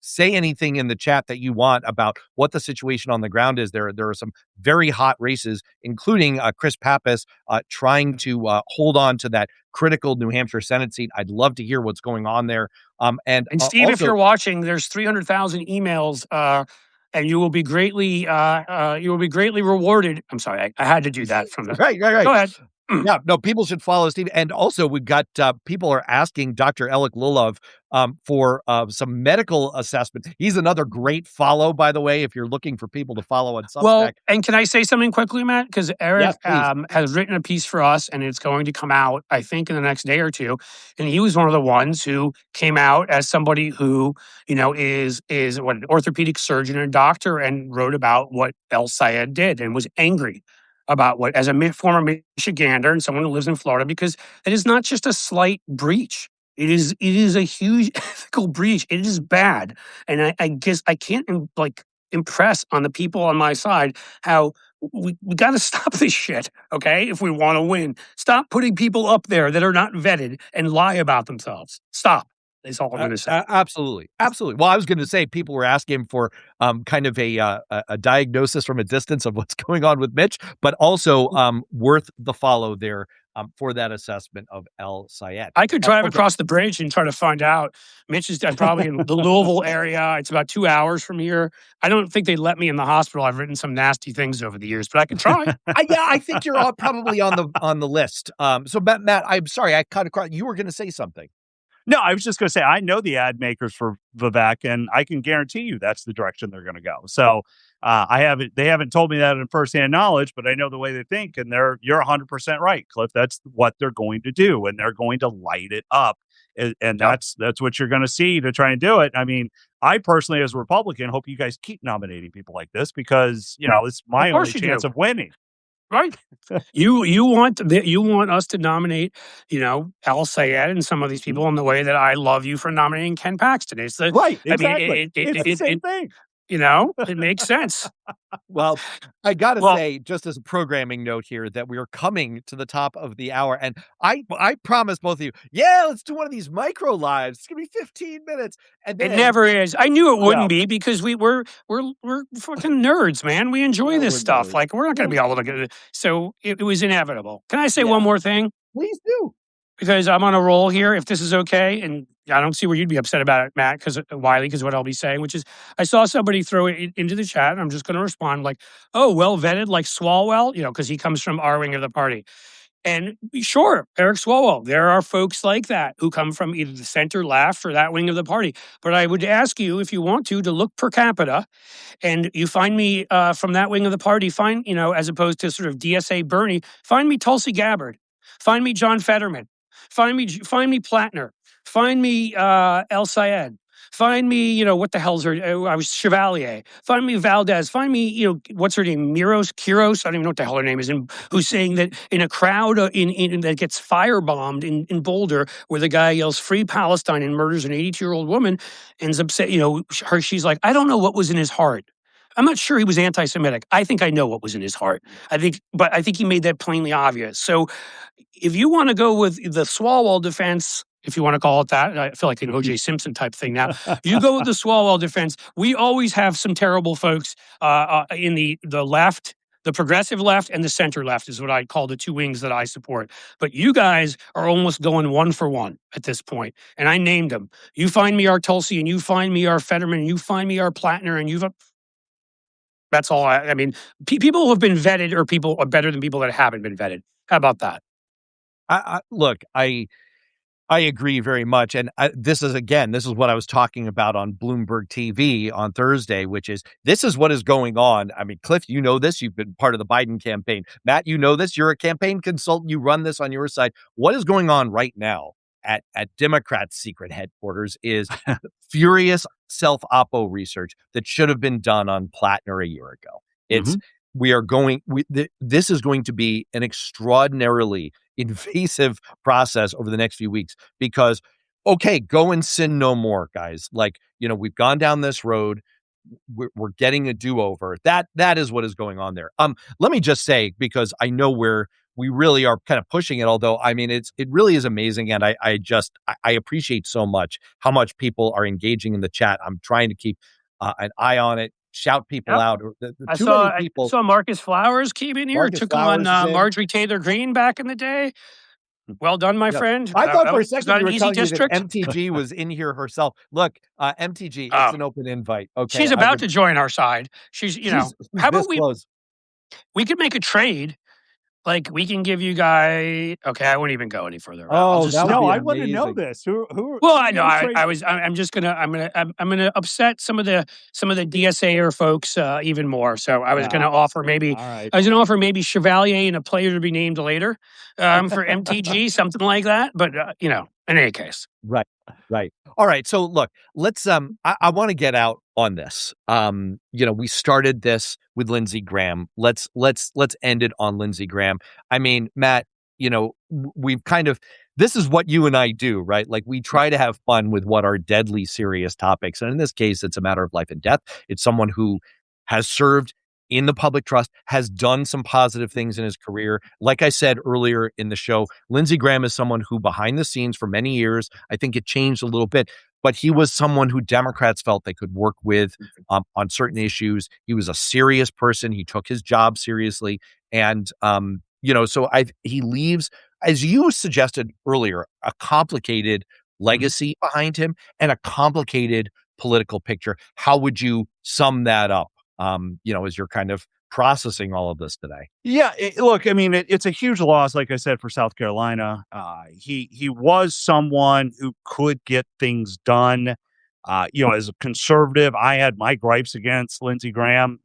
say anything in the chat that you want about what the situation on the ground is. There are some very hot races, including Chris Pappas trying to hold on to that critical New Hampshire Senate seat. I'd love to hear what's going on there. And Steve, also, if you're watching, there's 300,000 emails, and you will be greatly rewarded. I'm sorry, I had to do that from the right. Go ahead. Yeah, no, people should follow Steve. And also, we've got people are asking Dr. Alec Lulov for some medical assessment. He's another great follow, by the way, if you're looking for people to follow on Substack. Well, and can I say something quickly, Matt? Because Eric Yes, has written a piece for us, and it's going to come out, I think, in the next day or two. And he was one of the ones who came out as somebody who, is an orthopedic surgeon and doctor, and wrote about what El Sayed did and was angry about what, as a former Michigander and someone who lives in Florida, because it is not just a slight breach. It is a huge ethical breach. It is bad. And I guess I can't impress on the people on my side how we got to stop this shit, okay? If we want to win, stop putting people up there that are not vetted and lie about themselves. Stop. That's all I'm going to say. Absolutely. Well, I was going to say people were asking for kind of a diagnosis from a distance of what's going on with Mitch, but also worth the follow there for that assessment of El Sayed. I could drive across the bridge and try to find out. Mitch is probably in the Louisville area. It's about 2 hours from here. I don't think they'd let me in the hospital. I've written some nasty things over the years, but I can try. Yeah, I think you're probably on the list. So Matt, I'm sorry, I kind of you were going to say something. No, I was just going to say, I know the ad makers for Vivek, and I can guarantee you that's the direction they're going to go. So they haven't told me that in firsthand knowledge, but I know the way they think, and you're 100% right, Cliff. That's what they're going to do, and they're going to light it up. And that's what you're going to see to try and do it. I mean, I personally, as a Republican, hope you guys keep nominating people like this because, it's my only chance of winning. Right. You want us to nominate, El Sayed and some of these people in the way that I love you for nominating Ken Paxton. It's right. Exactly. I mean, it's the same thing. It makes sense. Well, I got to say, just as a programming note here, that we are coming to the top of the hour. And I promise both of you, let's do one of these micro lives. It's going to be 15 minutes. And then, it never is. I knew it wouldn't be because we're fucking nerds, man. We enjoy this stuff. Nerds. Like, we're not going to be able to get it. So it was inevitable. Can I say one more thing? Please do. Because I'm on a roll here, if this is okay, and I don't see where you'd be upset about it, Matt, Wylie, because what I'll be saying, which is, I saw somebody throw it into the chat, and I'm just going to respond like, oh, well vetted, like Swalwell, because he comes from our wing of the party. And sure, Eric Swalwell, there are folks like that who come from either the center left or that wing of the party. But I would ask you, if you want to look per capita, and you find me from that wing of the party, as opposed to sort of DSA Bernie, find me Tulsi Gabbard, find me John Fetterman, find me Platner, find me El Sayed, find me, what the hell's her, I was Chevalier, find me Valdez, find me, what's her name, Kiros, I don't even know what the hell her name is, who's saying that in a crowd that gets firebombed in Boulder, where the guy yells free Palestine and murders an 82-year-old woman, ends up saying, she's like, I don't know what was in his heart. I'm not sure he was anti-Semitic. I think I know what was in his heart. I think he made that plainly obvious. So if you want to go with the Swalwell defense, if you want to call it that, I feel like an O.J. Simpson type thing now. You go with the Swalwell defense. We always have some terrible folks in the left, the progressive left, and the center left is what I call the two wings that I support. But you guys are almost going one for one at this point, and I named them. You find me our Tulsi, and you find me our Fetterman, and you find me our Platner, and that's all. I mean, people who have been vetted or people are better than people that haven't been vetted. How about that? Look, I agree very much. And this is what I was talking about on Bloomberg TV on Thursday, which is, this is what is going on. I mean, Cliff, you know this. You've been part of the Biden campaign. Matt, you know this. You're a campaign consultant. You run this on your side. What is going on right now at Democrats' secret headquarters is furious self-oppo research that should have been done on Platner a year ago. It's this is going to be an extraordinarily invasive process over the next few weeks because, okay, go and sin no more, guys. Like, we've gone down this road. we're getting a do-over. That is what is going on there. Let me just say, because I know we really are kind of pushing it, although I mean it really is amazing, and I appreciate so much how much people are engaging in the chat. I'm trying to keep an eye on it, shout people out. I Many people. I saw Marcus Flowers came in here, Marcus took Flowers on Marjorie Taylor Greene back in the day. Well done, my friend. I thought for a It's second not you an were easy telling me that district. MTG was in here herself. Look, MTG, it's an open invite. Okay, she's about to join our side. She's how about we could make a trade. Like, we can give you guys. Okay, I won't even go any further. Oh, no, I want to know this. Who? Well, I know. I'm just gonna. I'm gonna upset some of the DSAer folks even more. So I was gonna offer maybe. I was gonna offer maybe Chevalier and a player to be named later for MTG, something like that. But in any case, right. All right. So look, let's. I want to get out on this. We started this with Lindsey Graham. Let's end it on Lindsey Graham. I mean, Matt, we've kind of, this is what you and I do, right? Like, we try to have fun with what are deadly serious topics. And in this case, it's a matter of life and death. It's someone who has served in the public trust, has done some positive things in his career. Like I said earlier in the show, Lindsey Graham is someone who behind the scenes for many years, I think it changed a little bit, but he was someone who Democrats felt they could work with on certain issues. He was a serious person. He took his job seriously. And, so he leaves, as you suggested earlier, a complicated legacy behind him and a complicated political picture. How would you sum that up? As you're kind of processing all of this today? Yeah, look, I mean, it's a huge loss, like I said, for South Carolina. He was someone who could get things done. As a conservative, I had my gripes against Lindsey Graham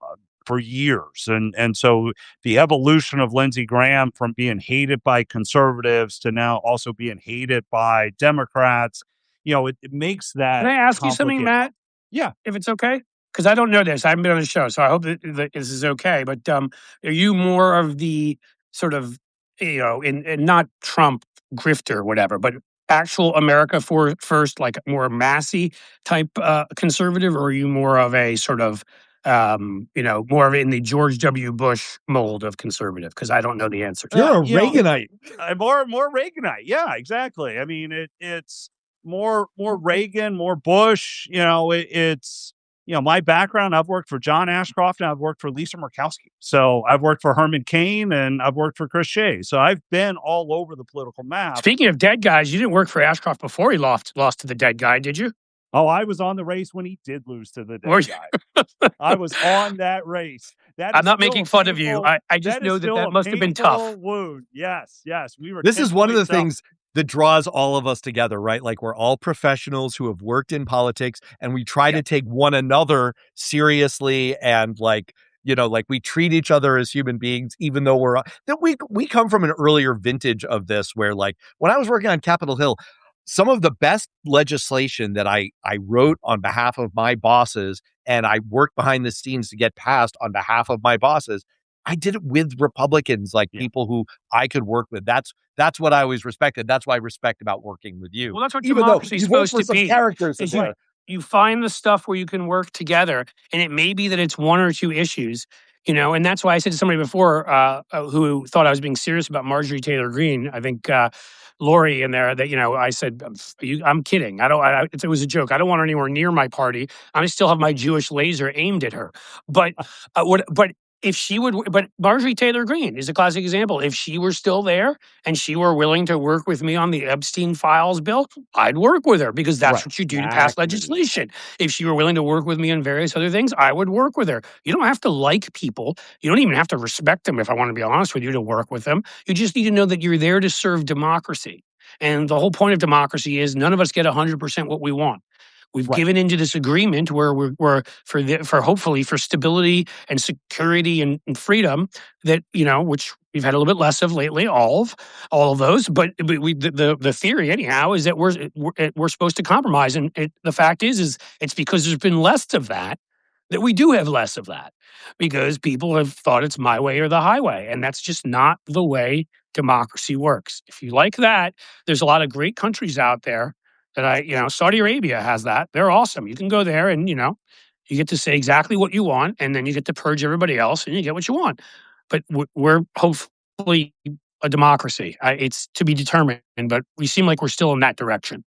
for years. And so the evolution of Lindsey Graham from being hated by conservatives to now also being hated by Democrats, it makes that. Can I ask you something, Matt? Yeah. If it's okay? Because I don't know this. I haven't been on the show, so I hope that this is okay. But are you more of the sort of, in not Trump grifter or whatever, but actual America first, like more Massey type conservative, or are you more of a sort of, more of in the George W. Bush mold of conservative? Because I don't know the answer. You're a Reaganite. More Reaganite. Yeah, exactly. I mean, it's more Reagan, more Bush. It's. My background, I've worked for John Ashcroft and I've worked for Lisa Murkowski. So I've worked for Herman Cain and I've worked for Chris Shea. So I've been all over the political map. Speaking of dead guys, you didn't work for Ashcroft before he lost to the dead guy, did you? Oh, I was on the race when he did lose to the dead guy. I was on that race. I'm not making fun of you. I just know that must have been tough. Wound. Yes. We were. This is one of the things that draws all of us together, right? Like, we're all professionals who have worked in politics, and we try to take one another seriously, and we treat each other as human beings, even though we come from an earlier vintage of this, where, like, when I was working on Capitol Hill, some of the best legislation that I wrote on behalf of my bosses, and I worked behind the scenes to get passed on behalf of my bosses, I did it with Republicans, people who I could work with. That's what I always respected. That's what I respect about working with you. Well, that's what democracy is supposed to be. Characters you find the stuff where you can work together, and it may be that it's one or two issues, and that's why I said to somebody before who thought I was being serious about Marjorie Taylor Greene. I think Lori in there that, I said, I'm kidding. It was a joke. I don't want her anywhere near my party. I still have my Jewish laser aimed at her. But if she would, but Marjorie Taylor Greene is a classic example. If she were still there and she were willing to work with me on the Epstein files bill, I'd work with her, because that's what you do to pass legislation. If she were willing to work with me on various other things, I would work with her. You don't have to like people. You don't even have to respect them, if I want to be honest with you, to work with them. You just need to know that you're there to serve democracy. And the whole point of democracy is none of us get 100% what we want. We've given into this agreement where we're for hopefully for stability and security and freedom that, which we've had a little bit less of lately, all of those. But the theory anyhow is that we're supposed to compromise, and the fact is it's because there's been less of that we do have less of that, because people have thought it's my way or the highway, and that's just not the way democracy works. If you like that, there's a lot of great countries out there that Saudi Arabia has that. They're awesome. You can go there and, You get to say exactly what you want, and then you get to purge everybody else, and you get what you want. But we're hopefully a democracy. It's to be determined, but we seem like we're still in that direction.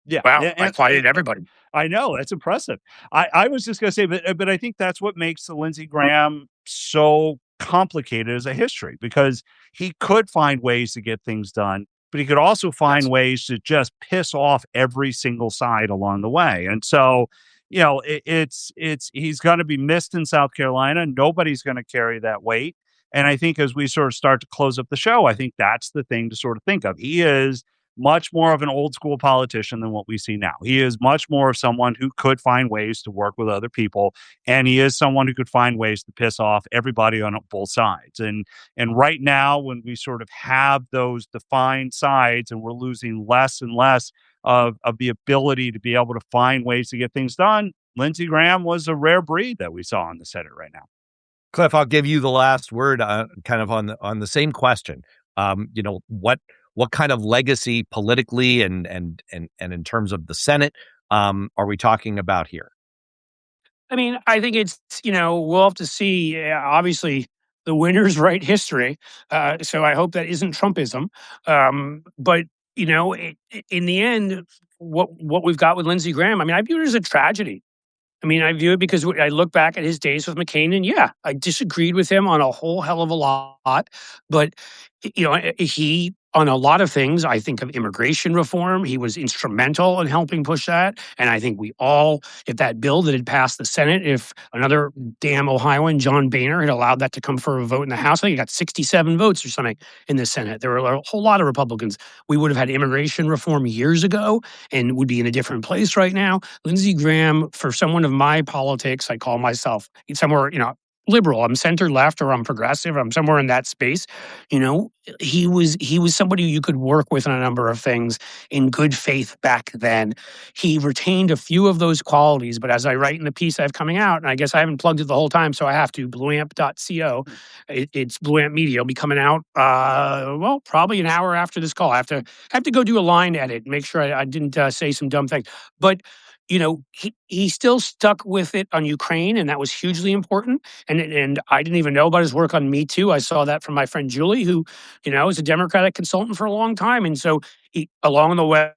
Yeah, Wow, I and quieted everybody. I know, that's impressive. I was just gonna say, but I think that's what makes the Lindsey Graham so complicated as a history, because he could find ways to get things done, but he could also find Yes. ways to just piss off every single side along the way. And so, it's he's gonna be missed in South Carolina. Nobody's gonna carry that weight. And I think as we sort of start to close up the show, I think that's the thing to sort of think of. He is much more of an old school politician than what we see now. He is much more of someone who could find ways to work with other people, and he is someone who could find ways to piss off everybody on both sides. And right now, when we sort of have those defined sides, and we're losing less and less of the ability to be able to find ways to get things done, Lindsey Graham was a rare breed that we saw in the Senate right now. Cliff, I'll give you the last word, kind of on the same question. What kind of legacy politically and in terms of the Senate are we talking about here? I mean, I think it's, we'll have to see. Obviously, the winners write history. So I hope that isn't Trumpism. But, in the end, what we've got with Lindsey Graham, I mean, I view it as a tragedy. I mean, I view it because I look back at his days with McCain, and yeah, I disagreed with him on a whole hell of a lot. But, he, on a lot of things, I think of immigration reform, he was instrumental in helping push that. And I think we all, if that bill that had passed the Senate, if another damn Ohioan, John Boehner, had allowed that to come for a vote in the House, I think he got 67 votes or something in the Senate. There were a whole lot of Republicans. We would have had immigration reform years ago and would be in a different place right now. Lindsey Graham, for someone of my politics, I call myself somewhere, liberal. I'm center left, or I'm progressive. I'm somewhere in that space. He was somebody you could work with on a number of things in good faith back then. He retained a few of those qualities, but as I write in the piece I have coming out, and I guess I haven't plugged it the whole time, so I have to, blueamp.co. It's Blue Amp Media. It'll be coming out, probably an hour after this call. I have to go do a line edit, make sure I didn't say some dumb things. But he still stuck with it on Ukraine, and that was hugely important. And I didn't even know about his work on Me Too. I saw that from my friend Julie, who, is a Democratic consultant for a long time. And so he, along the way,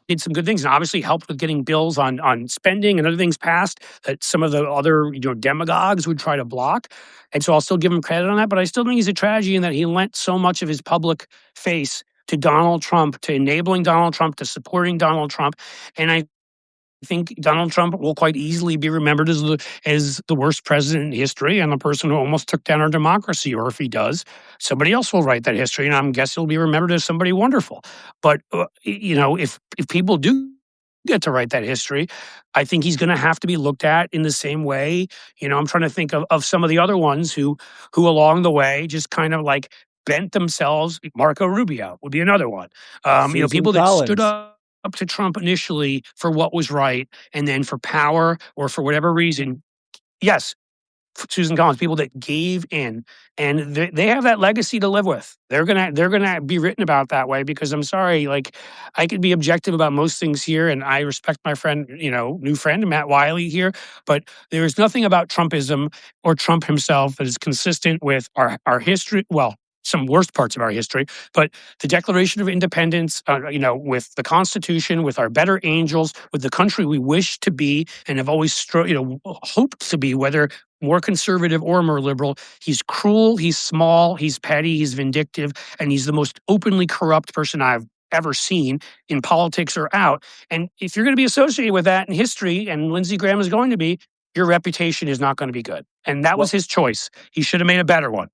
did some good things, and obviously helped with getting bills on spending and other things passed that some of the other, demagogues would try to block. And so I'll still give him credit on that. But I still think he's a tragedy in that he lent so much of his public face to Donald Trump, to enabling Donald Trump, to supporting Donald Trump. And I think Donald Trump will quite easily be remembered as the worst president in history and the person who almost took down our democracy. Or if he does, somebody else will write that history, and I'm guessing he'll be remembered as somebody wonderful. But if people do get to write that history, I think he's going to have to be looked at in the same way. I'm trying to think of some of the other ones who along the way just kind of like bent themselves. Marco Rubio would be another one. Susan People that stood Collins. up to Trump initially for what was right, and then for power or for whatever reason, yes, Susan Collins, people that gave in, and they have that legacy to live with. They're gonna be written about that way, because I'm sorry, like, I could be objective about most things here, and I respect my friend, new friend Matt Wylie here, but there is nothing about Trumpism or Trump himself that is consistent with our history. Well, some worst parts of our history, but the Declaration of Independence, with the Constitution, with our better angels, with the country we wish to be and have always, hoped to be, whether more conservative or more liberal. He's cruel, he's small, he's petty, he's vindictive, and he's the most openly corrupt person I've ever seen in politics or out. And if you're going to be associated with that in history, and Lindsey Graham is going to be, your reputation is not going to be good. And that was his choice. He should have made a better one.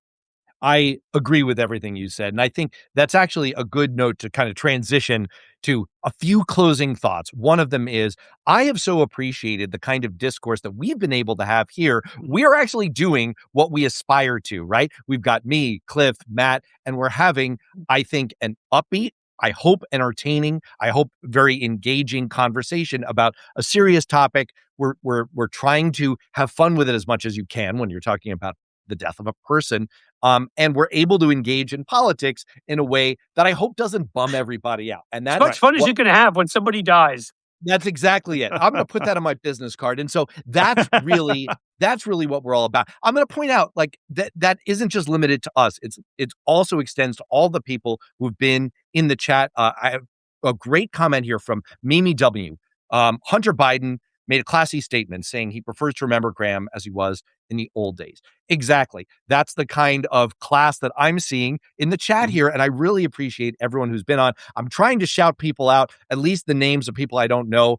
I agree with everything you said. And I think that's actually a good note to kind of transition to a few closing thoughts. One of them is, I have so appreciated the kind of discourse that we've been able to have here. We are actually doing what we aspire to, right? We've got me, Cliff, Matt, and we're having, I think, an upbeat, I hope entertaining, I hope very engaging conversation about a serious topic. We're trying to have fun with it as much as you can when you're talking about the death of a person. And we're able to engage in politics in a way that I hope doesn't bum everybody out. And As that's much fun as you can have when somebody dies. That's exactly it. I'm going to put that on my business card. And so that's really what we're all about. I'm going to point out like that isn't just limited to us. It also extends to all the people who've been in the chat. I have a great comment here from Mimi W. Hunter Biden made a classy statement saying he prefers to remember Graham as he was in the old days. Exactly. That's the kind of class that I'm seeing in the chat here. And I really appreciate everyone who's been on. I'm trying to shout people out, at least the names of people I don't know.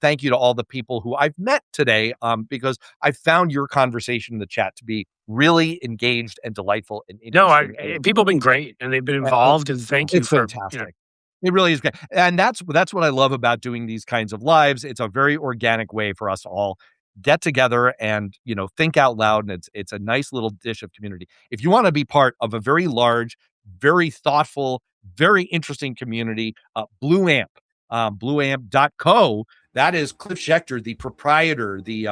Thank you to all the people who I've met today, because I found your conversation in the chat to be really engaged and delightful and interesting. People have been great and they've been involved. And thank you It's for fantastic. It really is great. And that's what I love about doing these kinds of lives. It's a very organic way for us to all get together and, think out loud. And it's a nice little dish of community. If you want to be part of a very large, very thoughtful, very interesting community, Blue Amp, blueamp.co. That is Cliff Schecter, the proprietor, the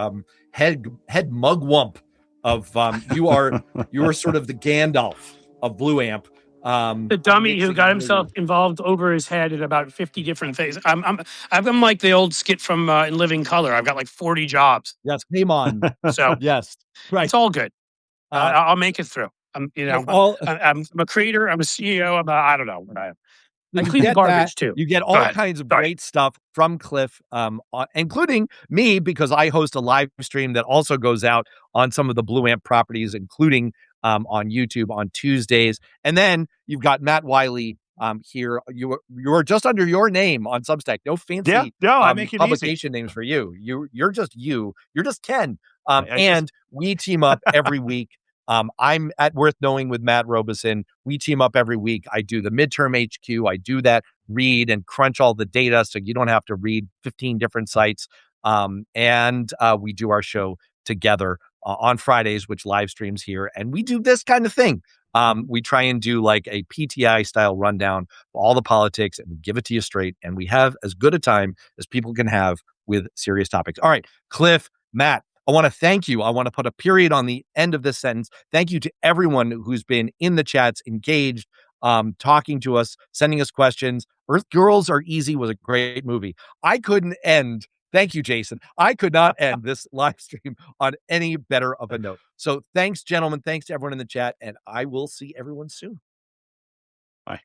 head mugwump of you are sort of the Gandalf of Blue Amp. The dummy who got himself involved over his head in about 50 different things. I'm like the old skit from In Living Color. I've got like 40 jobs. Yes, came on. So yes, right. It's all good. I'll make it through. I'm a creator. I'm a CEO. I don't know what I am. I clean the garbage too. You get all kinds of great stuff from Cliff, including me, because I host a live stream that also goes out on some of the Blue Amp properties, including on YouTube on Tuesdays. And then you've got Matt Wylie here. You're just under your name on Substack. No fancy I make it publication names for you. You're just you. You're just Ken. And we team up every week. I'm at Worth Knowing with Matt Robison. We team up every week. I do the Midterm HQ. I do that read and crunch all the data so you don't have to read 15 different sites. And we do our show together on Fridays, which live streams here. And we do this kind of thing. We try and do like a PTI style rundown of all the politics and we give it to you straight. And we have as good a time as people can have with serious topics. All right, Cliff, Matt, I want to thank you. I want to put a period on the end of this sentence. Thank you to everyone who's been in the chats, engaged, talking to us, sending us questions. Earth Girls Are Easy was a great movie. Thank you, Jason. I could not end this live stream on any better of a note. So thanks, gentlemen. Thanks to everyone in the chat. And I will see everyone soon. Bye.